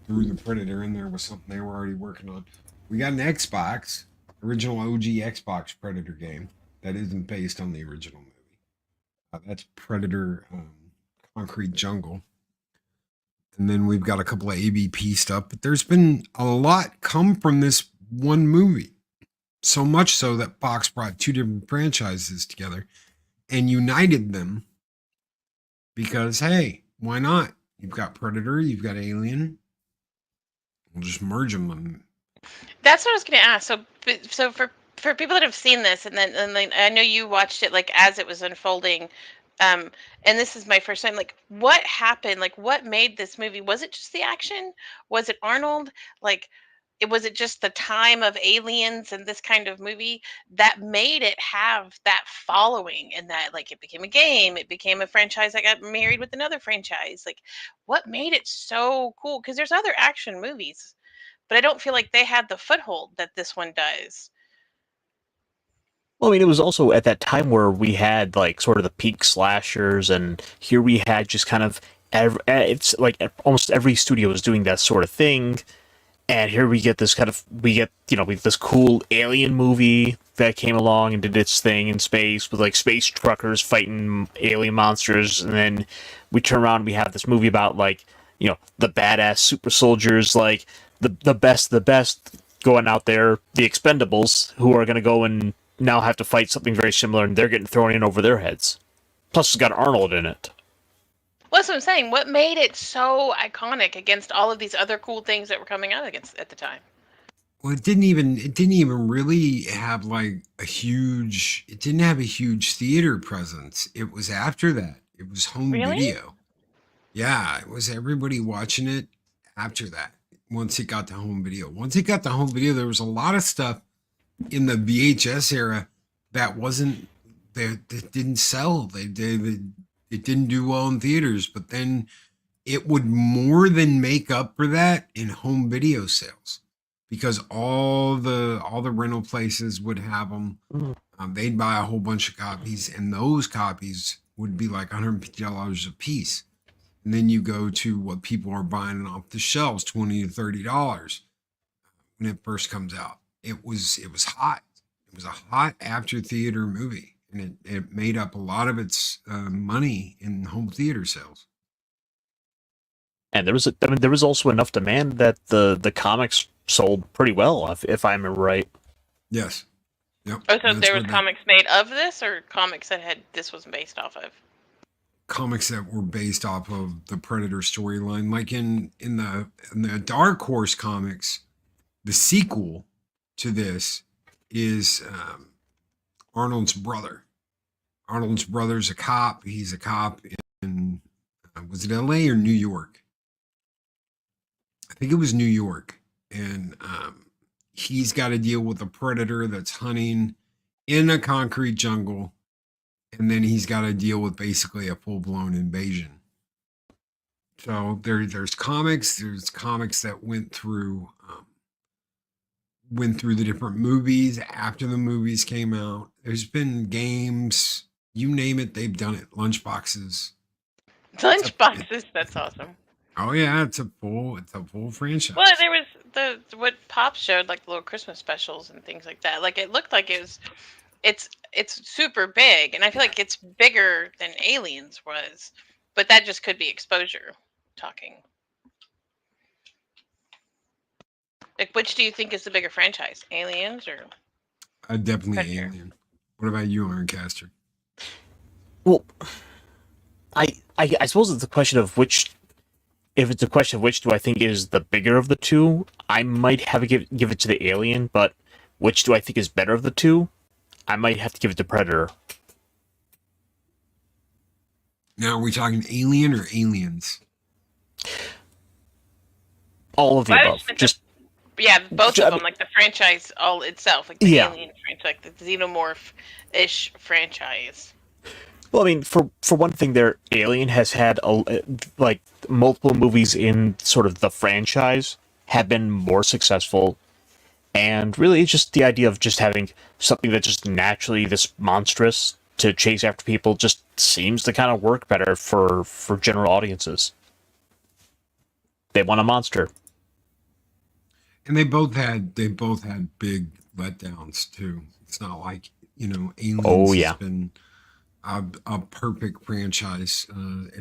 threw the Predator in there with something they were already working on. We got an Xbox, original OG Xbox Predator game that isn't based on the original movie. That's Predator Concrete Jungle. And then we've got a couple of ABP stuff, but there's been a lot come from this one movie. So much so that Fox brought two different franchises together and united them because, hey, why not? You've got Predator, you've got Alien. We'll just merge them. That's what I was going to ask. So for people that have seen this, and then I know you watched it like as it was unfolding, and this is my first time. Like, what happened? Like, what made this movie? Was it just the action? Was it Arnold? Like, was it just the time of aliens and this kind of movie that made it have that following, and that like it became a game, it became a franchise that got married with another franchise? Like, what made it so cool? Because there's other action movies, but I don't feel like they had the foothold that this one does. Well, I mean, it was also at that time where we had like sort of the peak slashers, and here we had just kind of it's like almost every studio was doing that sort of thing. And here we get this this cool alien movie that came along and did its thing in space with like space truckers fighting alien monsters, and then we turn around and we have this movie about like, the badass super soldiers, like the best going out there, the Expendables, who are going to go and now have to fight something very similar, and they're getting thrown in over their heads. Plus, it's got Arnold in it. Well, that's what I'm saying. What made it so iconic against all of these other cool things that were coming out against at the time? Well, it didn't even really have like it didn't have a huge theater presence. It was after that. It was home video. Yeah, it was everybody watching it after that. Once it got to home video. Once it got to home video, there was a lot of stuff in the VHS era that didn't sell. It didn't do well in theaters, but then it would more than make up for that in home video sales, because all the rental places would have them. They'd buy a whole bunch of copies, and those copies would be like $150 a piece. And then you go to what people are buying off the shelves, $20 to $30 when it first comes out. It was hot. It was a hot after theater movie. And it made up a lot of its money in home theater sales. And there was also enough demand that the comics sold pretty well, if I remember right. Yes. Yep. Oh, so there was comics made of this, or comics that this was based off of? Comics that were based off of the Predator storyline, like in the Dark Horse comics, the sequel to this is Arnold's brother. Arnold's brother's a cop. He's a cop in, was it LA or New York? I think it was New York. And he's got to deal with a predator that's hunting in a concrete jungle. And then he's got to deal with basically a full-blown invasion. So there's comics that went through the different movies after the movies came out. There's been games, you name it, they've done it. Lunchboxes. Lunchboxes, that's awesome. Oh yeah, it's a full franchise. Well, there was what Pops showed like little Christmas specials and things like that. Like it looked like it's super big, and I feel like it's bigger than Aliens was, but that just could be exposure talking. Like, which do you think is the bigger franchise, Aliens or? Definitely Predator. Alien. What about you, Ironcaster? Well, I suppose it's a question of which. If it's a question of which do I think is the bigger of the two, I might have to give it to the Alien. But which do I think is better of the two? I might have to give it to Predator. Now, are we talking Alien or Aliens? All of the Why above. would you- Just Yeah, both I of them, mean- like the franchise all itself, like the Yeah. Alien franchise, like the Xenomorph-ish franchise. well, I mean, for one thing, their Alien has had like multiple movies in sort of the franchise have been more successful, and really, it's just the idea of just having something that's just naturally this monstrous to chase after people just seems to kind of work better for general audiences. They want a monster. And they both had big letdowns too. It's not like, Aliens Oh, yeah. has been a perfect franchise.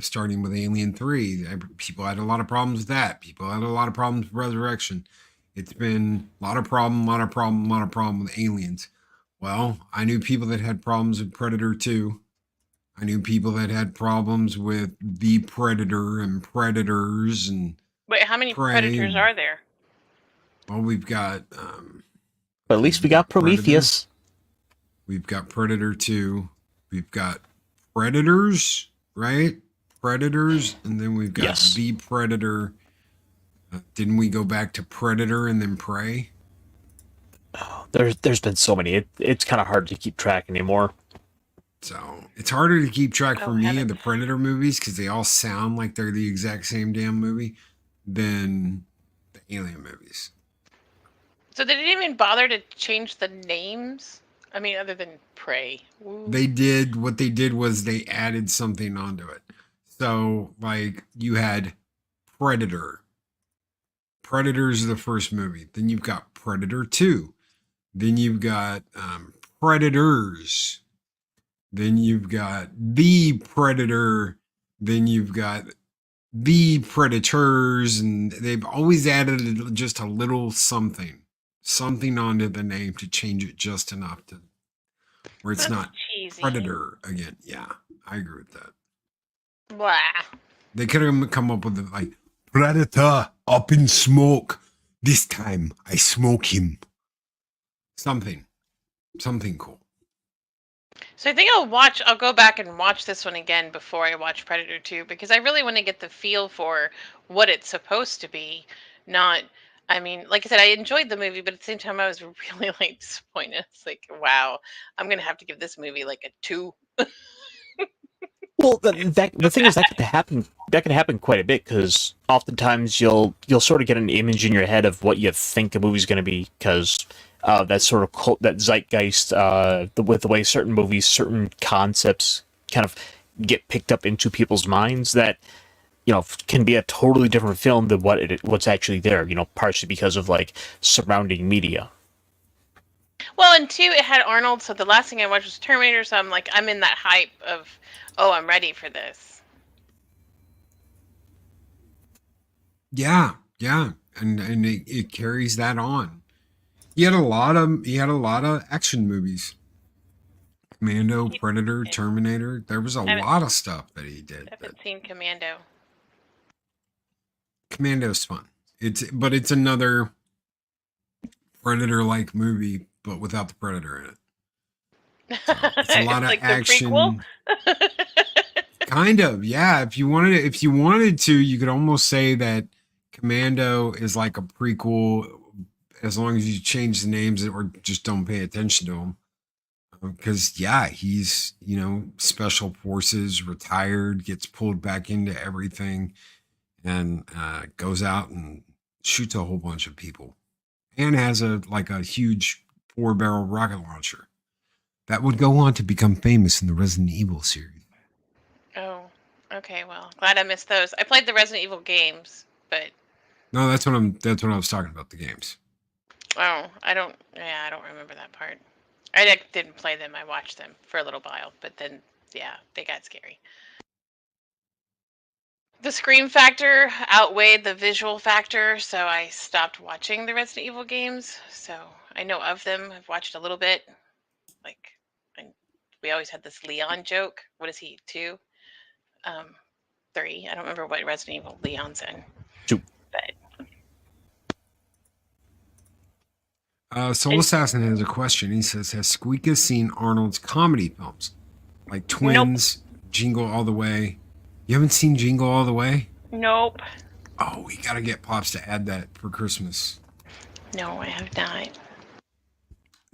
Starting with Alien 3, people had a lot of problems with that. People had a lot of problems with Resurrection. It's been a lot of problem with Aliens. Well, I knew people that had problems with Predator 2. I knew people that had problems with The Predator and Predators and Wait, how many Prey. Predators are there? Well, we've got But at least we got Prometheus. we've got Predator 2. We've got Predators, right? Predators, and then we've got Yes. The Predator. Didn't we go back to Predator and then Prey? There's been so many. It's kind of hard to keep track anymore. So it's harder to keep track for Oh, me heaven. of the Predator movies because they all sound like they're the exact same damn movie than the Alien movies. So they didn't even bother to change the names? I mean, other than Prey. Ooh. What they did was they added something onto it. So, like, you had Predator. Predator's the first movie. Then you've got Predator 2. Then you've got Predators. Then you've got The Predator. Then you've got The Predators. And they've always added just a little something onto the name to change it just enough to where it's That's not cheesy. Predator again. Yeah, I agree with that. Blah. They could have come up with it like Predator up in smoke. This time I smoke him. Something cool. So I think I'll go back and watch this one again before I watch Predator 2 because I really want to get the feel for what it's supposed to be. I mean, like I said, I enjoyed the movie, but at the same time I was really like disappointed. It's like, wow, I'm going to have to give this movie like a 2. Well, the thing is that can happen. That can happen quite a bit because oftentimes you'll sort of get an image in your head of what you think a movie's going to be because that sort of that zeitgeist with the way certain movies, certain concepts kind of get picked up into people's minds that can be a totally different film than what's actually there. Partially because of like surrounding media. Well, and 2, it had Arnold, so the last thing I watched was Terminator, so I'm in that hype of, oh, I'm ready for this. Yeah, and it carries that on. He had a lot of action movies. Commando, Predator, Terminator. There was a lot of stuff that he did. I haven't seen Commando. Commando's fun. It's another Predator-like movie, but without the Predator in it. So it's a lot of like action. The prequel? Kind of, yeah. If you wanted to, you could almost say that Commando is like a prequel, as long as you change the names or just don't pay attention to him. Because he's special forces, retired, gets pulled back into everything, and goes out and shoots a whole bunch of people, and has a huge 4-barrel rocket launcher that would go on to become famous in the Resident Evil series. Oh, okay. Well, glad I missed those. I played the Resident Evil games, but No, that's what I was talking about, the games. Oh, I don't. Yeah, I don't remember that part. I didn't play them. I watched them for a little while, but then yeah, they got scary. The scream factor outweighed the visual factor, so I stopped watching the Resident Evil games. So I know of them. I've watched a little bit. Like, and we always had this Leon joke. What is he? 2, 3. I don't remember what Resident Evil Leon's in. 2. But Soul Assassin has a question. He says, "Has Squeeka seen Arnold's comedy films, like Twins, Jingle All the Way? You haven't seen Jingle All the Way? nope. Oh, we gotta get Pops to add that for Christmas. No, I have not.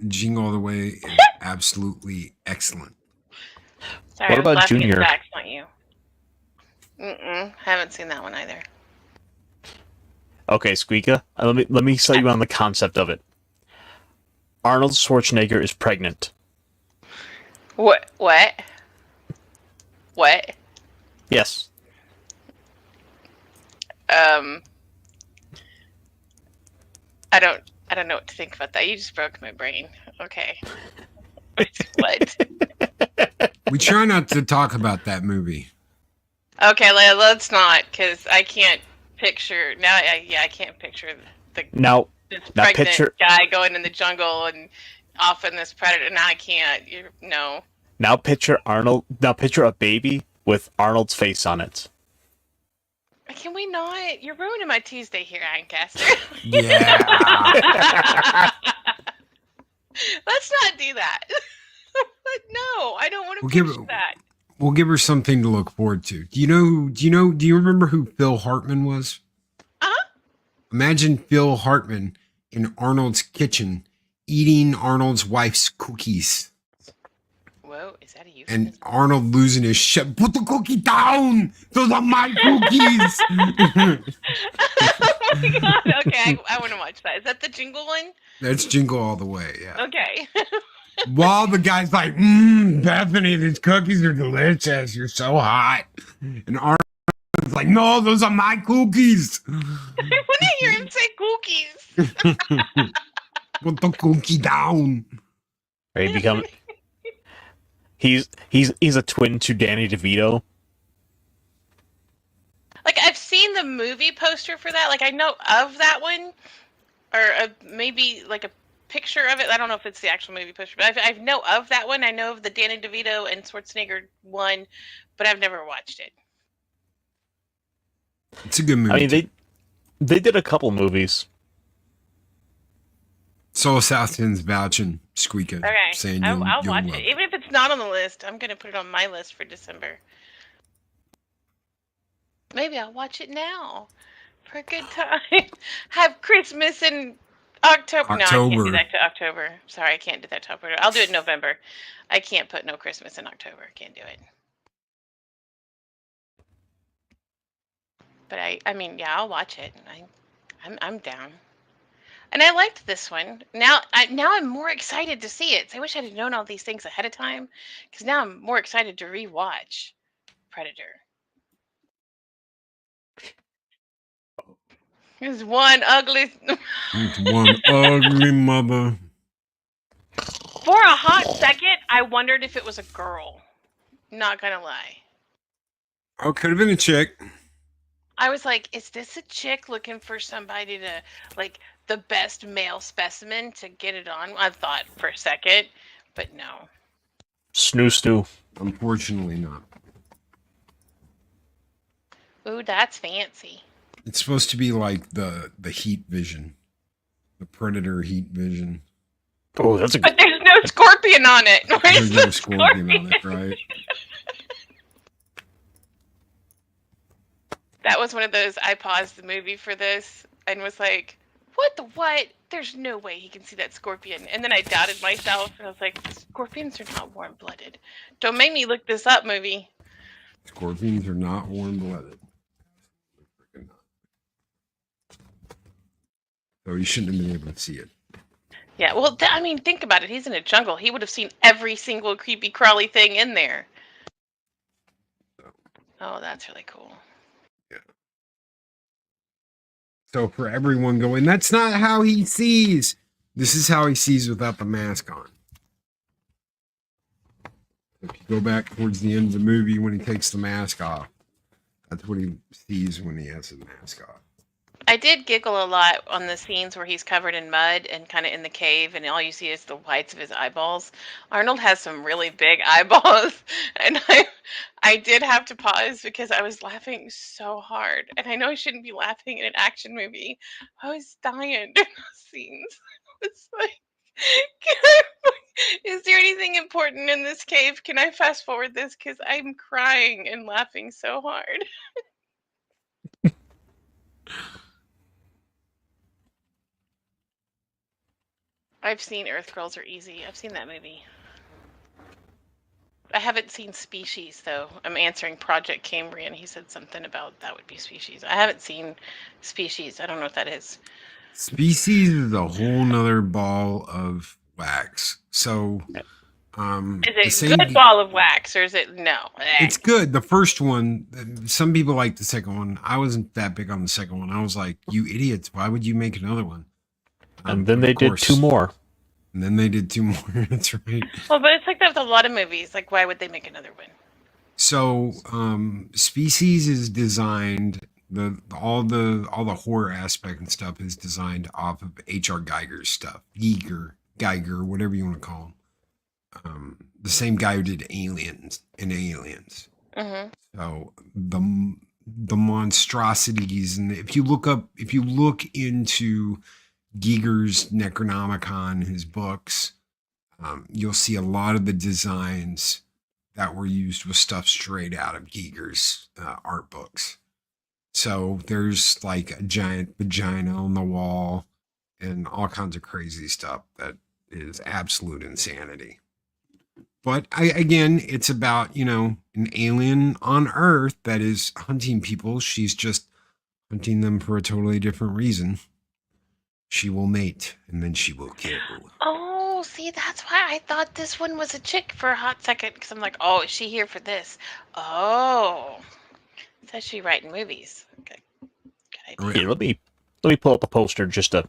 Jingle All the Way is absolutely excellent. Sorry, What I was about laughing at Junior? Zach's, not you. Haven't seen that one either. Okay, Squeeka, let me sell you on the concept of it. Arnold Schwarzenegger is pregnant. What? What? Yes. I don't know what to think about that. You just broke my brain. Okay. What? We try not to talk about that movie. Okay, let's not, because I can't picture now. I can't picture this Now pregnant picture guy going in the jungle and off in this predator. Now I can't. No. now picture Arnold. Now picture a baby with Arnold's face on it. Can we not? You're ruining my Tuesday here, IRONCASTER. Yeah. Let's not do that. No, I don't want to We'll push that. We'll give her something to look forward to. Do you remember who Phil Hartman was? Uh-huh. Imagine Phil Hartman in Arnold's kitchen eating Arnold's wife's cookies. Whoa, is that a euphemism? And Arnold losing his shit. Put the cookie down! Those are my cookies! Oh my god, okay, I want to watch that. Is that the jingle one? That's Jingle All the Way, yeah. Okay. While the guy's like, Bethany, these cookies are delicious. You're so hot. And Arnold's like, no, those are my cookies. When I hear him say cookies. Put the cookie down. Right, become. He's a twin to Danny DeVito. Like, I've seen the movie poster for that. Like, I know of that one. Or maybe, like, a picture of it. I don't know if it's the actual movie poster. But I know of that one. I know of the Danny DeVito and Schwarzenegger one. But I've never watched it. It's a good movie. I mean, they did a couple movies. Soul Assassin's vouching, Squeeka. Okay. Saying I'll you'll watch love it. Even if it's not on the list, I'm going to put it on my list for December. Maybe I'll watch it now. For a good time. Have Christmas in October. No, I can't do that to October. Sorry, I can't do that to October. I'll do it in November. I can't put no Christmas in October. Can't do it. But I mean, yeah, I'll watch it. I'm down. And I liked this one. Now I'm more excited to see it. So I wish I'd have known all these things ahead of time, because now I'm more excited to rewatch Predator. It's one ugly. It's one ugly mother. For a hot second, I wondered if it was a girl. Not gonna lie. Oh, could have been a chick. I was like, is this a chick looking for somebody to, like, the best male specimen to get it on? I thought for a second, but no. Snoo. Unfortunately not. Ooh, that's fancy. It's supposed to be like the heat vision. The Predator heat vision. Oh, that's a But there's no scorpion on it. There's Where's no the scorpion on it, right? That was one of those, I paused the movie for this and was like, what the what? There's no way he can see that scorpion. And then I doubted myself and I was like, scorpions are not warm-blooded. Don't make me look this up, movie. Scorpions are not warm-blooded. So you shouldn't have been able to see it. Yeah, well, I mean, think about it. He's in a jungle. He would have seen every single creepy crawly thing in there. Oh, that's really cool. Yeah. So for everyone going, that's not how he sees. This is how he sees without the mask on. If you go back towards the end of the movie when he takes the mask off, that's what he sees when he has the mask off. I did giggle a lot on the scenes where he's covered in mud and kind of in the cave, and all you see is the whites of his eyeballs. Arnold has some really big eyeballs, and I did have to pause because I was laughing so hard. And I know I shouldn't be laughing in an action movie. I was dying during those scenes. It's like, is there anything important in this cave? Can I fast forward this? Because I'm crying and laughing so hard. I've seen Earth Girls Are Easy. I've seen that movie. I haven't seen Species, though. I'm answering Project Cambrian. He said something about that would be Species. I haven't seen Species. I don't know what that is. Species is a whole nother ball of wax. So, is it a good ball of wax, or is it no? It's good. The first one, some people like the second one. I wasn't that big on the second one. I was like, you idiots, why would you make another one? And then they did 2 more. And then they did 2 more. That's right. Well, but it's like that with a lot of movies. Like, why would they make another one? So, Species is designed, all the horror aspect and stuff is designed off of H.R. Geiger's stuff. Geiger, whatever you want to call him. The same guy who did Aliens. Mm-hmm. So the monstrosities, and if you look into Giger's Necronomicon, his books, you'll see a lot of the designs that were used with stuff straight out of Giger's art books. So there's like a giant vagina on the wall and all kinds of crazy stuff that is absolute insanity. But again, it's about, an alien on Earth that is hunting people. She's just hunting them for a totally different reason. She will mate, and then she will kill. Oh, see, that's why I thought this one was a chick for a hot second. Because I'm like, oh, is she here for this? Oh, says she writing movies. Okay, good idea. Here, let me pull up a poster just to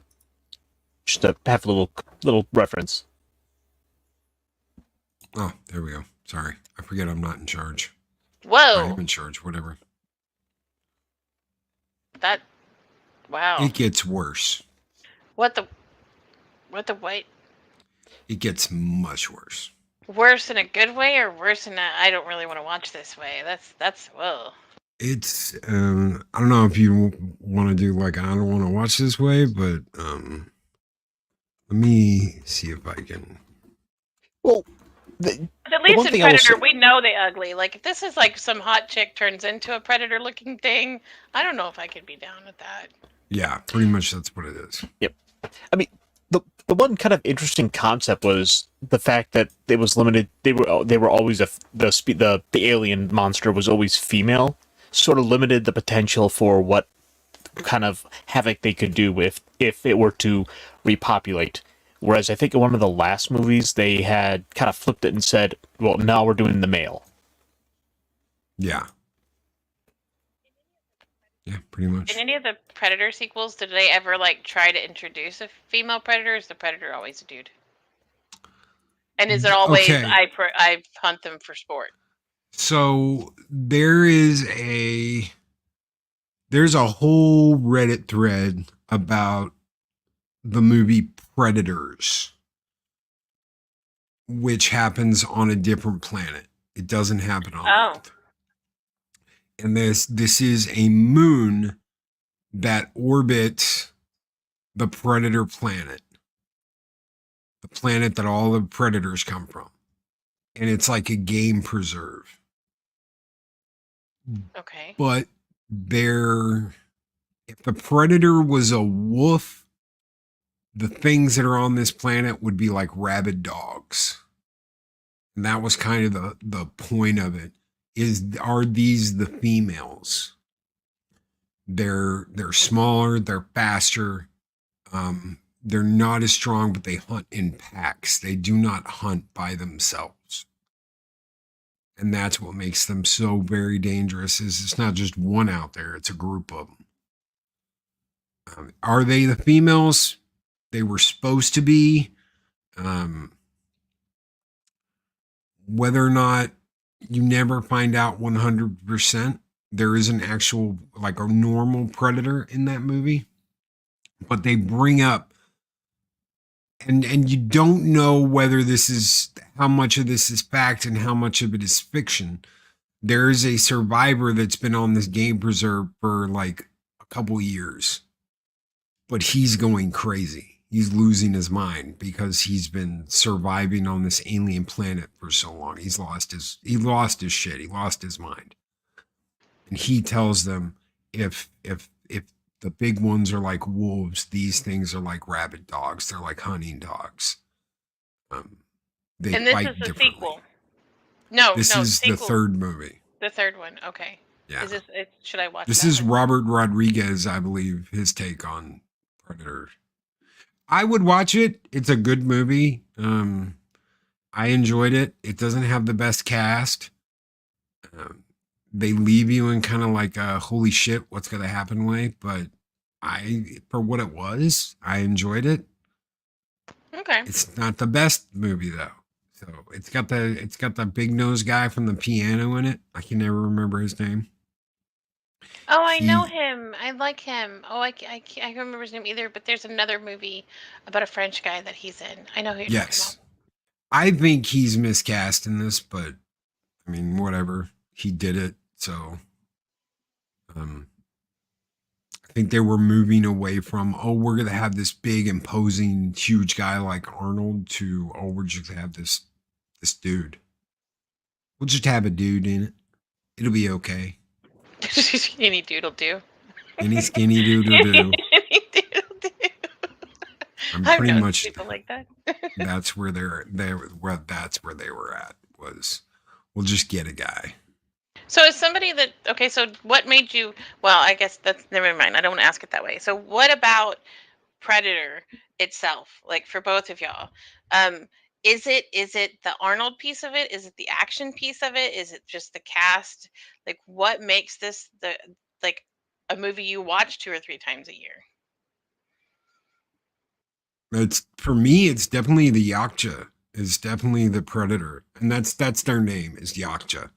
have a little reference. Oh, there we go. Sorry, I forget I'm not in charge. Whoa! I'm in charge. Whatever. Wow. It gets worse. What the wait? It gets much worse. Worse in a good way, or worse in a I don't really want to watch this way? That's whoa. It's I don't know if you want to do like I don't want to watch this way, but let me see if I can. Well, But at least in Predator, we know they ugly. Like if this is like some hot chick turns into a predator-looking thing, I don't know if I could be down with that. Yeah, pretty much that's what it is. Yep. I mean, the one kind of interesting concept was the fact that it was limited. They were always the alien monster was always female. Sort of limited the potential for what kind of havoc they could do if it were to repopulate. Whereas I think in one of the last movies they had kind of flipped it and said, "Well, now we're doing the male." Yeah. Yeah, pretty much. In any of the Predator sequels, did they ever like try to introduce a female predator? Or is the predator always a dude? And is it always I hunt them for sport? So there's a whole Reddit thread about the movie Predators, which happens on a different planet. It doesn't happen on Earth. And this is a moon that orbits the Predator planet, the planet that all the predators come from. And it's like a game preserve. Okay. But if the predator was a wolf, the things that are on this planet would be like rabid dogs. And that was kind of the point of it. Are these the females? They're smaller, they're faster, they're not as strong, but they hunt in packs. They do not hunt by themselves. And that's what makes them so very dangerous, is it's not just one out there, it's a group of them. Are they the females? they were supposed to be. Whether or not, you never find out 100%. There is an actual, like a normal predator in that movie, but they bring up, and you don't know whether this is, how much of this is fact and how much of it is fiction. There is a survivor that's been on this game preserve for like a couple years, but he's going crazy. He's losing his mind because he's been surviving on this alien planet for so long. He lost his shit. He lost his mind. And he tells them, if the big ones are like wolves, these things are like rabid dogs. They're like hunting dogs. They And this fight is the differently. sequel. No, This no, is the sequel. third movie. The third one. Okay. Yeah. Is this? Should I watch? This that is one? Robert Rodriguez, I believe, his take on Predator. I would watch it. It's a good movie. I enjoyed it. It doesn't have the best cast. They leave you in kind of like a holy shit, what's going to happen way. But for what it was, I enjoyed it. Okay. It's not the best movie though. So it's got the big nose guy from the piano in it. I can never remember his name. Oh, I know him. I like him. Oh, I can't remember his name either. But there's another movie about a French guy that he's in. I know who you're talking about. I think he's miscast in this, but I mean, whatever. He did it, so I think they were moving away from, oh, we're gonna have this big, imposing, huge guy like Arnold to, oh, we're just gonna have this dude. We'll just have a dude in it. It'll be okay. Any dude will do. Any skinny dude will do. Any dude will do. I'm I've pretty known much people like that. that's where they were at, was we'll just get a guy. So is somebody that, okay, so what made you, well, I guess that's, never mind. I don't want to ask it that way. So what about Predator itself, like for both of y'all? Is it the Arnold piece of it? Is it the action piece of it? Is it just the cast? Like what makes this like a movie you watch 2 or 3 times a year? It's, for me, it's definitely the Yaktja. It's definitely the Predator, and that's their name, is Yaktja.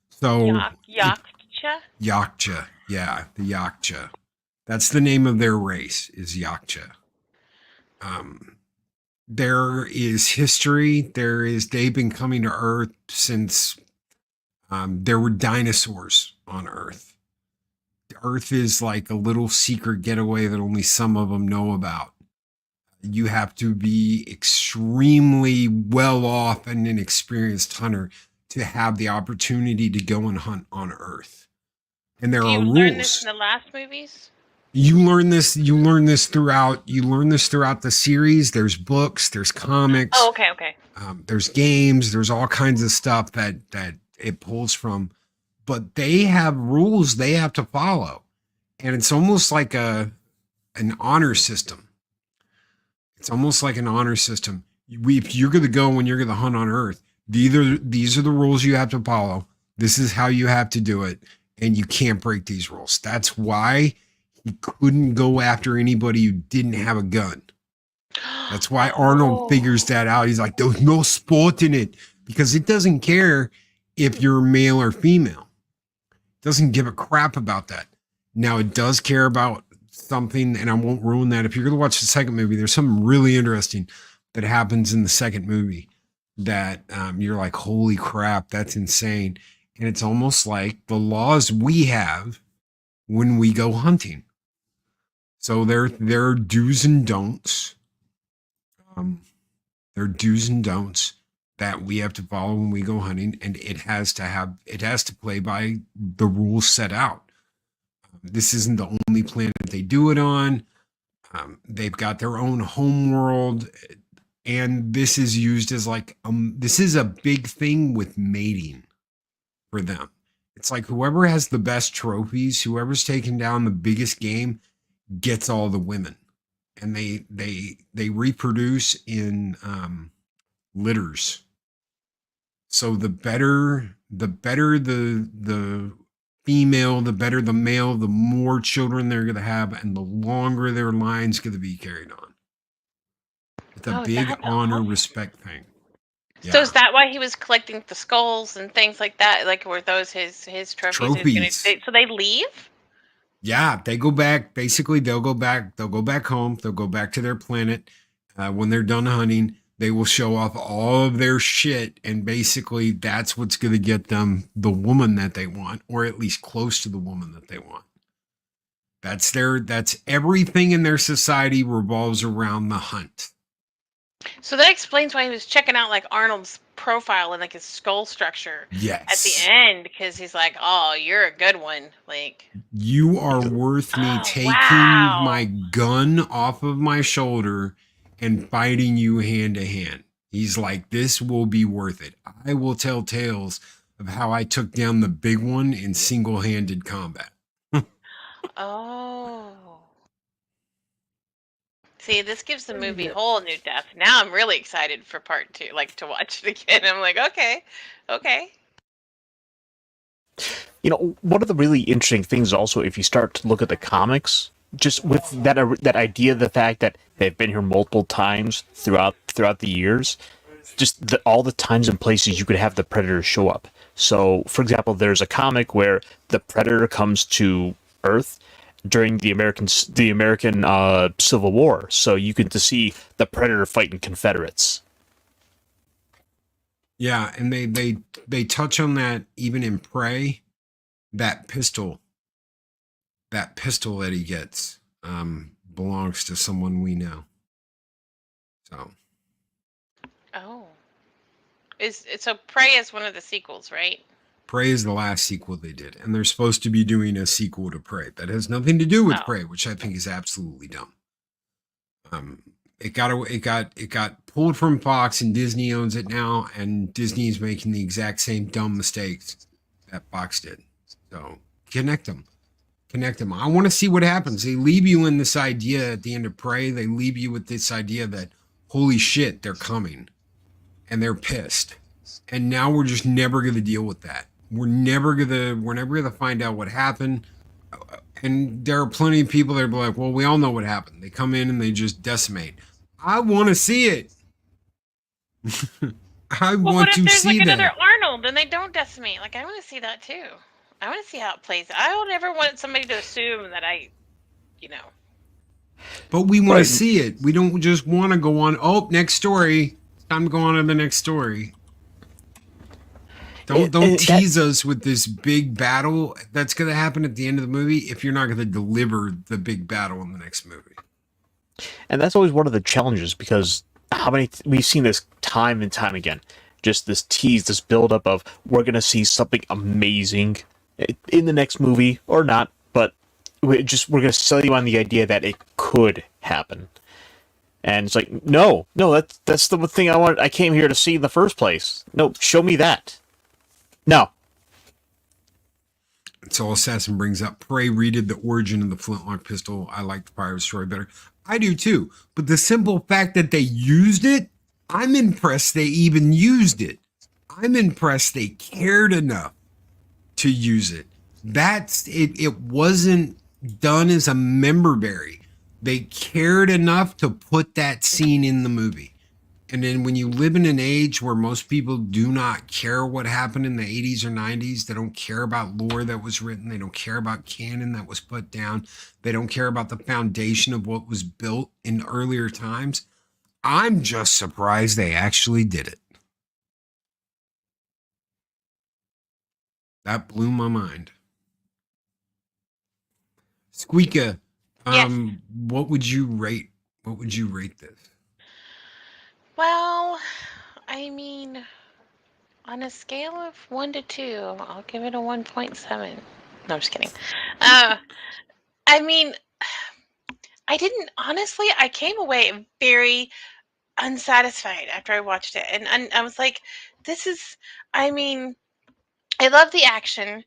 So Yaktja? Yaktja, yeah, the Yaktja. That's the name of their race, is Yaktja. There is history. They've been coming to Earth since there were dinosaurs on Earth. Earth is like a little secret getaway that only some of them know about. You have to be extremely well off and an experienced hunter to have the opportunity to go and hunt on Earth. And there are rules. You learned this in the last movies? You learn this throughout the series. There's books, there's comics. Oh, okay. There's games, there's all kinds of stuff that it pulls from. But they have rules they have to follow. And it's almost like an honor system. It's almost like an honor system. If you're going to go and you're going to hunt on Earth, these are the rules you have to follow. This is how you have to do it. And you can't break these rules. That's why he couldn't go after anybody who didn't have a gun. That's why Arnold figures that out. He's like, there's no sport in it, because it doesn't care if you're male or female. It doesn't give a crap about that. Now, it does care about something, and I won't ruin that. If you're going to watch the second movie, there's something really interesting that happens in the second movie that you're like, holy crap, that's insane. And it's almost like the laws we have when we go hunting. So there are do's and don'ts. There are do's and don'ts that we have to follow when we go hunting, and it has to play by the rules set out. This isn't the only planet they do it on. They've got their own home world, and this is used as like this is a big thing with mating for them. It's like whoever has the best trophies, whoever's taken down the biggest game, gets all the women, and they reproduce in litters. So the better the female, the better the male, the more children they're going to have, and the longer their line's going to be carried on. The Oh, big that. honor Oh. respect thing. So Yeah. is that why he was collecting the skulls and things like that? Like, were those his trophies? Trophies. So they leave? Yeah, they go back. Basically, they'll go back home. They'll go back to their planet. When they're done hunting, they will show off all of their shit. And basically, that's what's going to get them the woman that they want, or at least close to the woman that they want. That's everything in their society revolves around the hunt. So that explains why he was checking out like Arnold's profile and like his skull structure Yes. at the end, because he's like, "Oh, you're a good one." Like, you are worth me taking my gun off of my shoulder and fighting you hand to hand. He's like, this will be worth it. I will tell tales of how I took down the big one in single-handed combat. oh. See, this gives the movie whole new depth. Now I'm really excited for part 2, like to watch it again. I'm like, okay. You know, one of the really interesting things also, if you start to look at the comics, just with that idea, the fact that they've been here multiple times throughout the years, just all the times and places you could have the Predator show up. So, for example, there's a comic where the Predator comes to Earth during the American Civil War, so you get to see the Predator fighting Confederates. Yeah, and they touch on that even in Prey. That pistol that he gets belongs to someone we know. So. Oh. So Prey is one of the sequels, right? Prey is the last sequel they did, and they're supposed to be doing a sequel to Prey that has nothing to do with Prey, which I think is absolutely dumb. It got pulled from Fox, and Disney owns it now, and Disney is making the exact same dumb mistakes that Fox did. So connect them. I want to see what happens. They leave you in this idea at the end of Prey. They leave you with this idea that, holy shit, they're coming, and they're pissed. And now we're just never going to deal with that. We're never gonna find out what happened. And there are plenty of people that are like, well, we all know what happened. They come in and they just decimate. I want to see it. I want to see that. What if there's like another Arnold and they don't decimate? Like, I want to see that too. I want to see how it plays. I don't ever want somebody to assume that But we want to see it. We don't just want to go on, next story. Time to go on to the next story. Don't tease us with this big battle that's going to happen at the end of the movie if you're not going to deliver the big battle in the next movie. And that's always one of the challenges, because we've seen this time and time again. Just this tease, this buildup of we're going to see something amazing in the next movie or not, but we're going to sell you on the idea that it could happen. And it's like, no, that's the thing I came here to see in the first place. No, show me that. No. So Assassin brings up, Prey redid the origin of the flintlock pistol. I like the pirate story better. I do too. But the simple fact that they used it, I'm impressed they even used it. I'm impressed they cared enough to use it. It wasn't done as a member berry. They cared enough to put that scene in the movie. And then when you live in an age where most people do not care what happened in the 80s or 90s, they don't care about lore that was written. They don't care about canon that was put down. They don't care about the foundation of what was built in earlier times. I'm just surprised they actually did it. That blew my mind. Squeeka, yes. What would you rate this? Well, I mean, on a scale of 1 to 2, I'll give it a 1.7. No, I'm just kidding. I mean, I came away very unsatisfied after I watched it. And I was like, I love the action.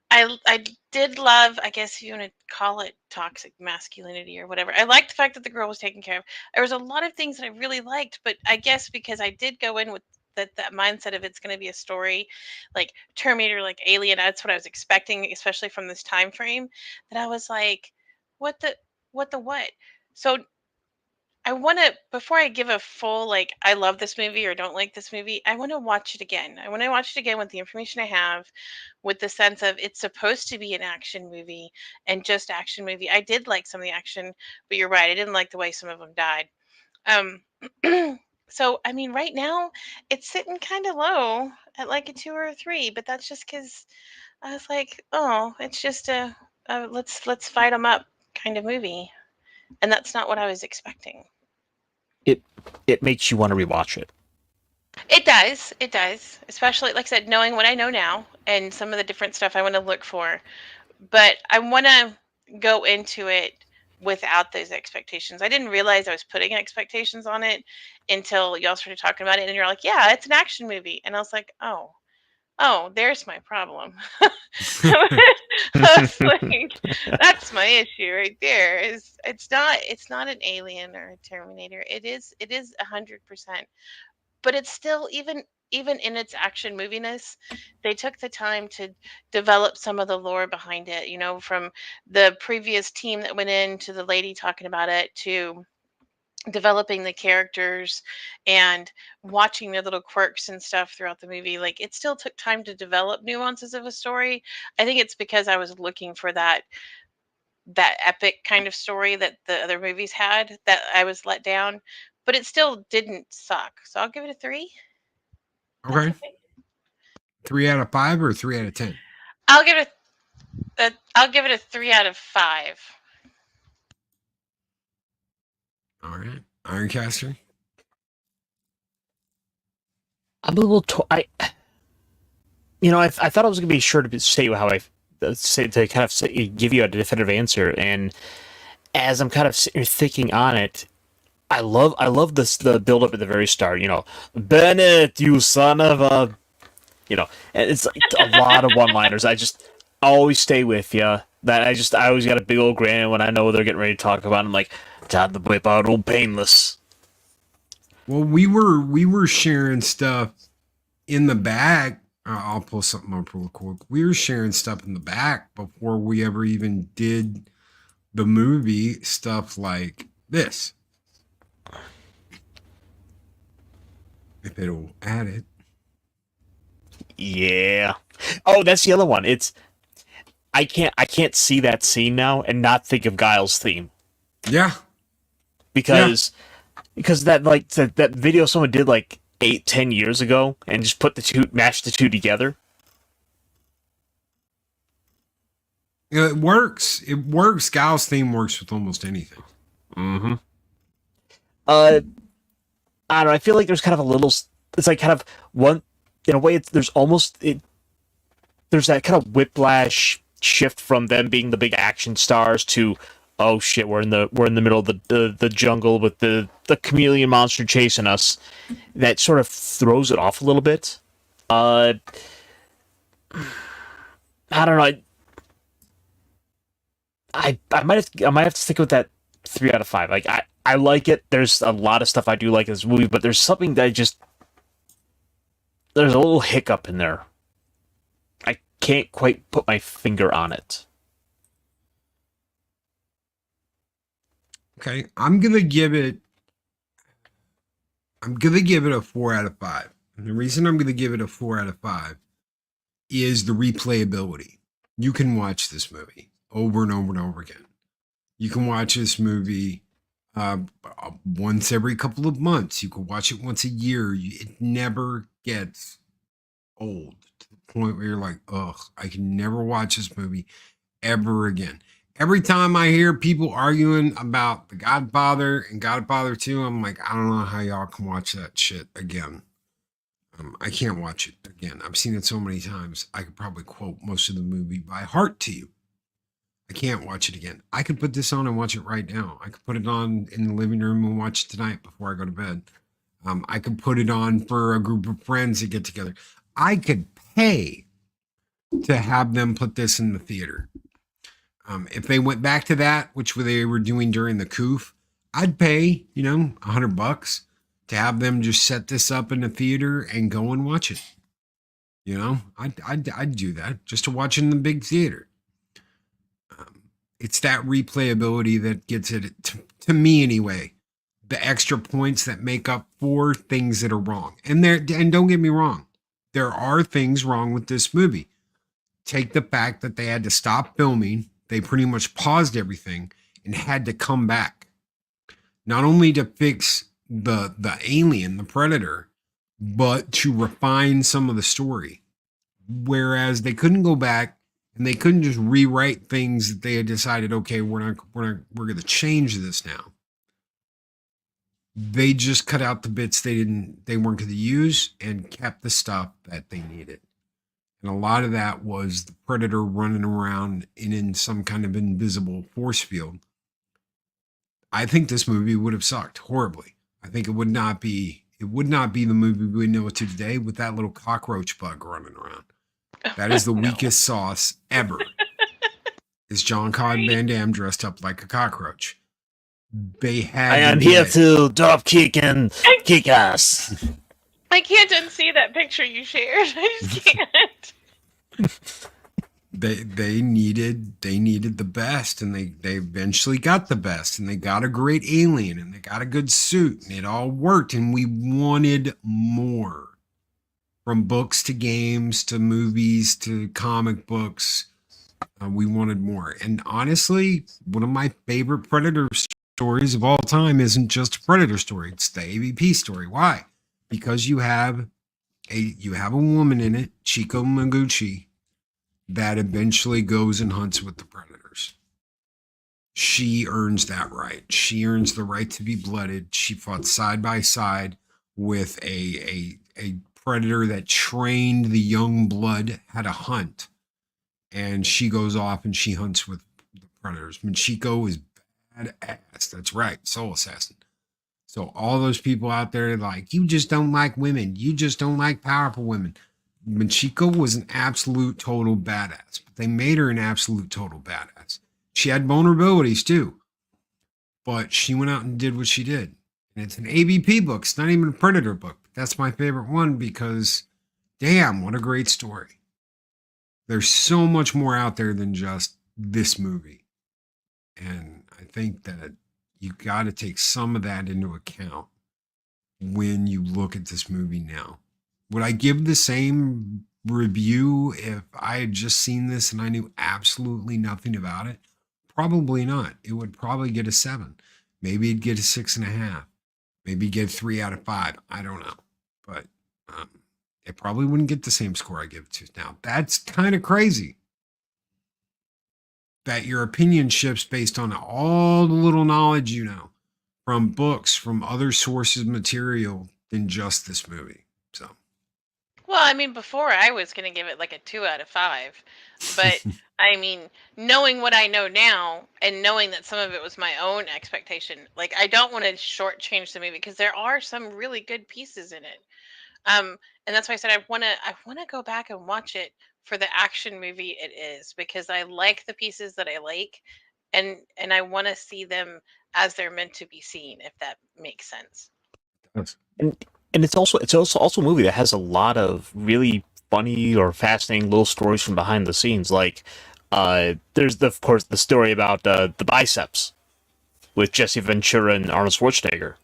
I did love, I guess if you want to call it toxic masculinity or whatever. I liked the fact that the girl was taken care of. There was a lot of things that I really liked, but I guess because I did go in with that mindset of it's going to be a story like Terminator, like Alien, that's what I was expecting, especially from this time frame, that I was like, what? So I want to, before I give a full, like, I love this movie or don't like this movie, I want to watch it again. I want to watch it again with the information I have, with the sense of it's supposed to be an action movie and just action movie. I did like some of the action, but you're right. I didn't like the way some of them died. Um, so, I mean, right now it's sitting kind of low at like a 2 or a 3, but that's just because I was like, oh, it's just a let's fight them up kind of movie, and that's not what I was expecting. It makes you want to rewatch it. It does. It does. Especially, like I said, knowing what I know now and some of the different stuff I want to look for. But I want to go into it without those expectations. I didn't realize I was putting expectations on it until y'all started talking about it. And you're like, yeah, it's an action movie. And I was like, oh, there's my problem. I was like, that's my issue right there. Is it's not an Alien or a Terminator. It is 100%, but it's still, even in its action moviness, they took the time to develop some of the lore behind it, from the previous team that went in to the lady talking about it to developing the characters and watching their little quirks and stuff throughout the movie. Like, it still took time to develop nuances of a story. I think it's because I was looking for that epic kind of story that the other movies had, that I was let down, but it still didn't suck. So I'll give it a 3. That's Okay. 3 out of 5 or 3 out of 10? I'll give it a 3 out of 5. All right. Ironcaster? I'm a little. I thought I was going to be sure to say how I say to kind of give you a definitive answer, and as I'm kind of sitting here thinking on it, I love this the build up at the very start. Bennett, you son of a, and it's like a lot of one liners. I just always stay with you. That I always got a big old grin when I know they're getting ready to talk about it. I'm like, time to whip out old Painless. Well, we were sharing stuff in the back. I'll pull something up real quick. We were sharing stuff in the back before we ever even did the movie, stuff like this. If it'll add it. Yeah. Oh, that's the other one. I can't see that scene now and not think of Guile's theme. Yeah. Because that video someone did like 8-10 years ago and just mashed the two together. It works. It works. Guile's theme works with almost anything. Mm-hmm. I don't know. I feel like there's kind of a little. It's like kind of one in a way. There's that kind of whiplash shift from them being the big action stars to, oh shit, we're in the middle of the jungle with the chameleon monster chasing us. That sort of throws it off a little bit. I don't know. I might have to stick with that 3 out of 5. Like I like it. There's a lot of stuff I do like in this movie, but there's something that there's a little hiccup in there. I can't quite put my finger on it. Okay, I'm gonna give it a 4 out of 5. And the reason I'm gonna give it a 4 out of 5 is the replayability. You can watch this movie over and over and over again. You can watch this movie once every couple of months. You can watch it once a year. It never gets old to the point where you're like, ugh, I can never watch this movie ever again. Every time I hear people arguing about The Godfather and Godfather 2, I'm like, I don't know how y'all can watch that shit again. I can't watch it again. I've seen it so many times. I could probably quote most of the movie by heart to you. I can't watch it again. I could put this on and watch it right now. I could put it on in the living room and watch it tonight before I go to bed. I could put it on for a group of friends to get together. I could pay to have them put this in the theater. If they went back to that, which they were doing during the COOF, I'd pay, $100 to have them just set this up in the theater and go and watch it. I'd do that just to watch it in the big theater. It's that replayability that gets it, to me anyway, the extra points that make up for things that are wrong. And don't get me wrong, there are things wrong with this movie. Take the fact that they had to stop filming, they pretty much paused everything and had to come back. Not only to fix the alien, the predator, but to refine some of the story. Whereas they couldn't go back and they couldn't just rewrite things that they had decided, okay, we're going to change this now. They just cut out the bits they weren't going to use and kept the stuff that they needed. And a lot of that was the predator running around in some kind of invisible force field. I think this movie would have sucked horribly. I think it would not be the movie we know it to today with that little cockroach bug running around. That is the weakest sauce ever. Is John Claude Van Damme dressed up like a cockroach? They had. I am here to drop kick and kick ass. I can't unsee that picture you shared. I just can't. They needed the best, and they eventually got the best, and they got a great alien, and they got a good suit, and it all worked, and we wanted more. From books to games to movies to comic books, we wanted more. And honestly, one of my favorite Predator stories of all time isn't just a Predator story; it's the AVP story. Why? Because you have a woman in it, Chico Maguchi, that eventually goes and hunts with the predators. She earns that right. She earns the right to be blooded. She fought side by side with a predator that trained the young blood how to hunt. And she goes off and she hunts with the predators. Machiko is badass. That's right. Soul assassin. So all those people out there like, you just don't like women. You just don't like powerful women. Machiko was an absolute total badass, but they made her an absolute total badass. She had vulnerabilities too, but she went out and did what she did. And it's an AVP book. It's not even a Predator book. But that's my favorite one because, damn, what a great story. There's so much more out there than just this movie. And I think that you got to take some of that into account when you look at this movie now. Would I give the same review if I had just seen this and I knew absolutely nothing about it? Probably not. It would probably get a 7. Maybe it'd get a 6.5. Maybe get 3 out of 5. I don't know. But it probably wouldn't get the same score I give it to now. That's kind of crazy. That your opinion shifts based on all the little knowledge you know from books, from other sources of material than just this movie. So. Well, I mean, before I was going to give it like a 2 out of 5. But, I mean, knowing what I know now and knowing that some of it was my own expectation, like, I don't want to shortchange the movie because there are some really good pieces in it. And that's why I said I want to go back and watch it for the action movie it is because I like the pieces that I like and I want to see them as they're meant to be seen, if that makes sense. And it's also a movie that has a lot of really funny or fascinating little stories from behind the scenes. Like there's of course the story about the biceps with Jesse Ventura and Arnold Schwarzenegger,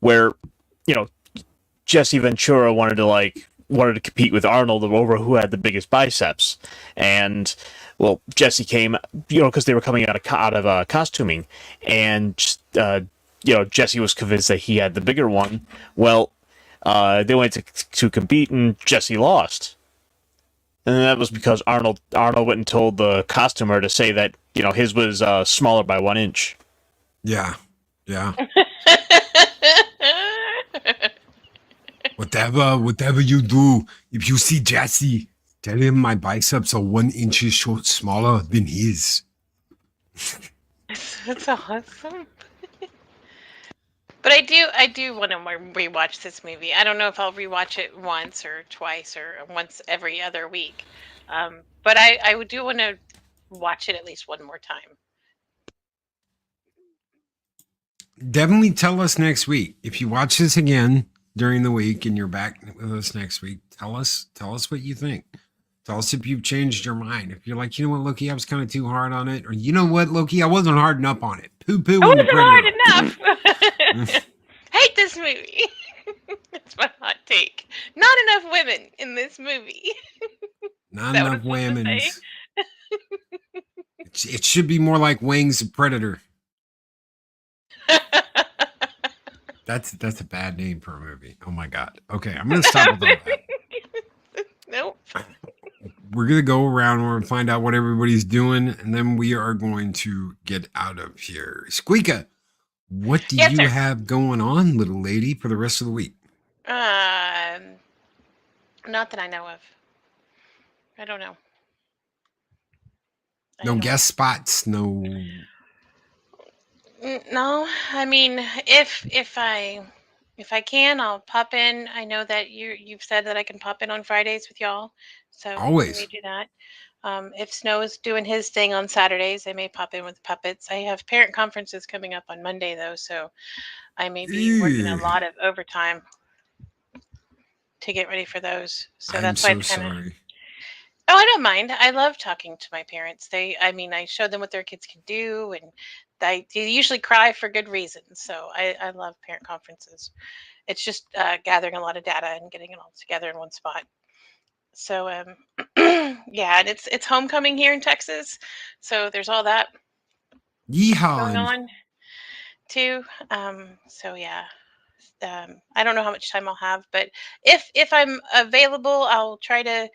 where Jesse Ventura wanted to compete with Arnold over who had the biggest biceps, and well, Jesse came because they were coming out of costuming, and Jesse was convinced that he had the bigger one. Well, they went to compete, and Jesse lost. And that was because Arnold went and told the costumer to say that his was smaller by 1 inch. Yeah. Whatever you do, if you see Jesse, tell him my biceps are 1 inch smaller than his. That's awesome. But I do want to rewatch this movie. I don't know if I'll rewatch it once or twice or once every other week. But I do want to watch it at least one more time. Definitely tell us next week. If you watch this again during the week and you're back with us next week, tell us what you think. Tell us if you've changed your mind. If you're like, you know what, Loki, I was kind of too hard on it. Or you know what, Loki, I wasn't hard enough on it. poo-poo It on the wasn't Predator. hard enough. Hate this movie. That's my hot take. Not enough women in this movie. Not That what enough it's supposed to say? women's. It should be more like Wings the Predator. That's a bad name for a movie. Oh my god. Okay, I'm gonna stop with all that. Nope. We're gonna go around. We're gonna find out what everybody's doing, and then we are going to get out of here. Squeeka, what do Yes, you sir. have going on, little lady, for the rest of the week? Not that I know of. I don't know. No guest spots. No. No, I mean, if I can, I'll pop in. I know that you've said that I can pop in on Fridays with y'all, so I Always. may do that. If Snow is doing his thing on Saturdays, I may pop in with the puppets. I have parent conferences coming up on Monday though, so I may be working a Ew. lot of overtime to get ready for those. So I'm that's why so it's kind of. sorry. Oh, I don't mind. I love talking to my parents. I mean, I show them what their kids can do, and they usually cry for good reasons. So I love parent conferences. It's just gathering a lot of data and getting it all together in one spot. So yeah, and it's homecoming here in Texas, so there's all that going Yeehaw. on too. So yeah. I don't know how much time I'll have, but if I'm available, I'll try to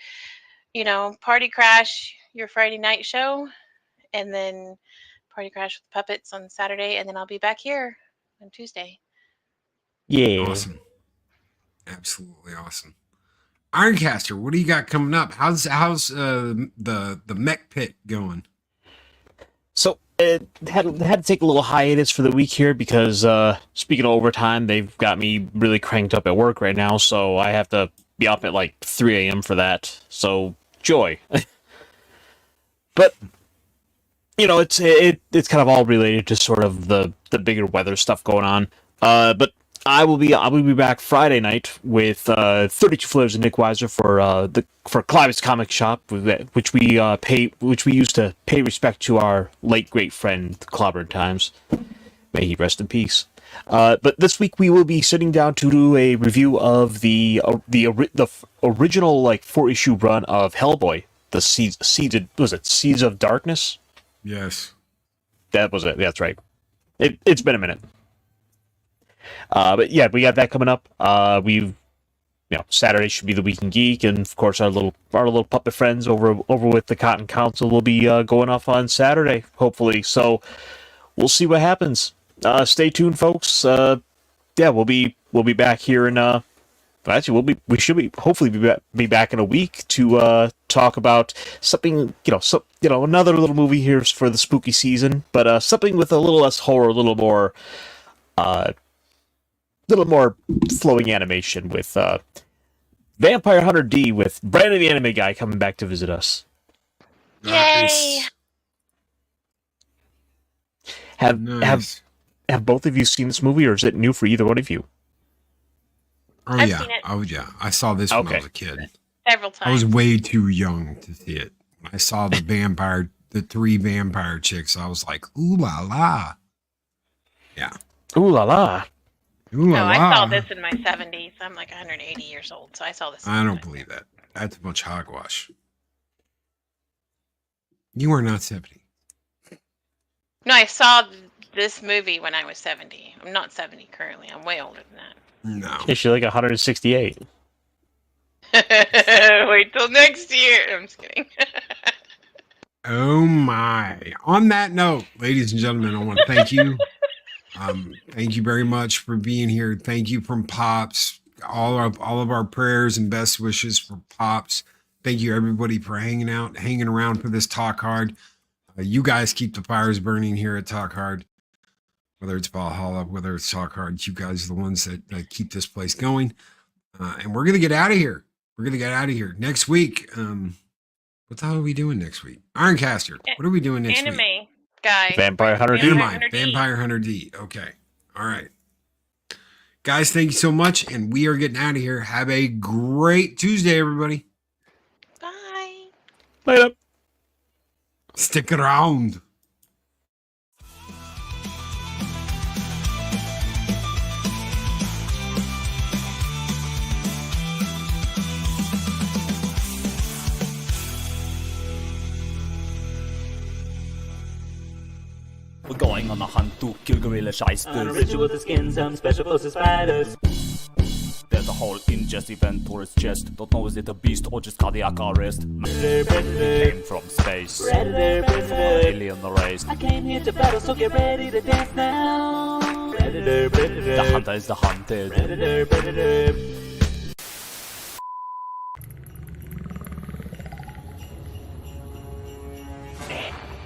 party crash your Friday night show, and then party crash with puppets on Saturday, and then I'll be back here on Tuesday. Yeah. Awesome. Absolutely awesome. Ironcaster, what do you got coming up? How's the mech pit going? So it had to take a little hiatus for the week here because speaking of overtime, they've got me really cranked up at work right now, so I have to be up at like 3 a.m. for that. So joy. But it's kind of all related to sort of the bigger weather stuff going on. But I will be back Friday night with 32 Flares and Nick Weiser for Clive's Comic Shop, which we used to pay respect to our late great friend the Clobbered Times. May he rest in peace. But this week we will be sitting down to do a review of the original 4-issue run of Hellboy, the Seeds of Darkness. Yes, that was it. That's right. It's been a minute. But yeah, we got that coming up. Saturday should be the Weekend Geek, and of course our little puppet friends over with the Cotton Council will be going off on Saturday, hopefully. So we'll see what happens. Stay tuned, folks. We'll be back here in actually we should hopefully be back in a week to talk about something, another little movie here for the spooky season, but something with a little less horror, a little more flowing animation with Vampire Hunter D with Brandon the Anime Guy coming back to visit us. Yay! Nice. Have both of you seen this movie, or is it new for either one of you? Oh I've yeah. seen it. Oh yeah. I saw this when I Okay. was a kid. Several times. I was way too young to see it. I saw the 3 vampire chicks. I was like, ooh la la. Yeah. Ooh la la. Ooh la No, la. I saw this in my 70s. I'm like 180 years old, so I saw this. I don't believe that. That's a bunch of hogwash. You are not 70. No, I saw this movie when I was 70. I'm not 70 currently. I'm way older than No. Is she like 168? that. Wait till next year. I'm just kidding. Oh my. On that note, ladies and gentlemen, I want to thank you. Thank you very much for being here. Thank you from Pops. All of our prayers and best wishes for Pops. Thank you everybody for hanging around for this Talk Hard. You guys keep the fires burning here at Talk Hard. Whether it's Valhalla, whether it's Talk Hard, you guys are the ones that keep this place going. And we're gonna get out of here. Next week. What the hell are we doing next week? Ironcaster. What are we doing next week? Anime guy. Vampire Hunter D. Vampire Hunter D. Okay. All right. Guys, thank you so much. And we are getting out of here. Have a great Tuesday, everybody. Bye. Later. Stick around. We're going on a hunt to kill gorilla On a shysters. ritual to skin some special forces fighters. There's a hole in Jesse Ventura's chest. Don't know is it a beast or just cardiac arrest. Predator, Came from space. predator. Alien race. I came here to battle, so get ready to dance now. Predator, predator. The hunter is the hunted. Predator, predator.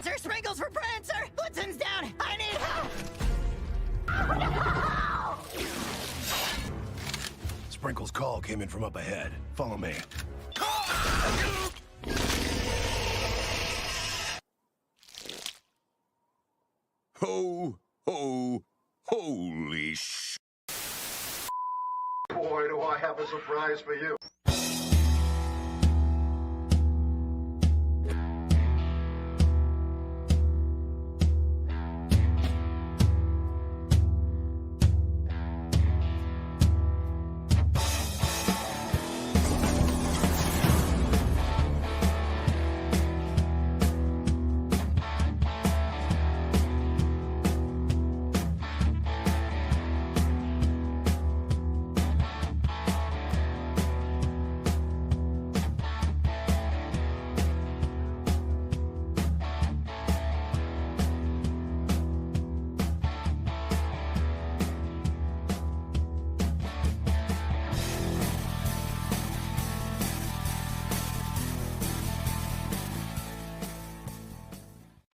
Sir, sprinkles for Prancer! Blitzing's down! I need help! Sprinkle's call came in from up ahead. Follow me. Ho, ho, holy sh... Boy, do I have a surprise for you.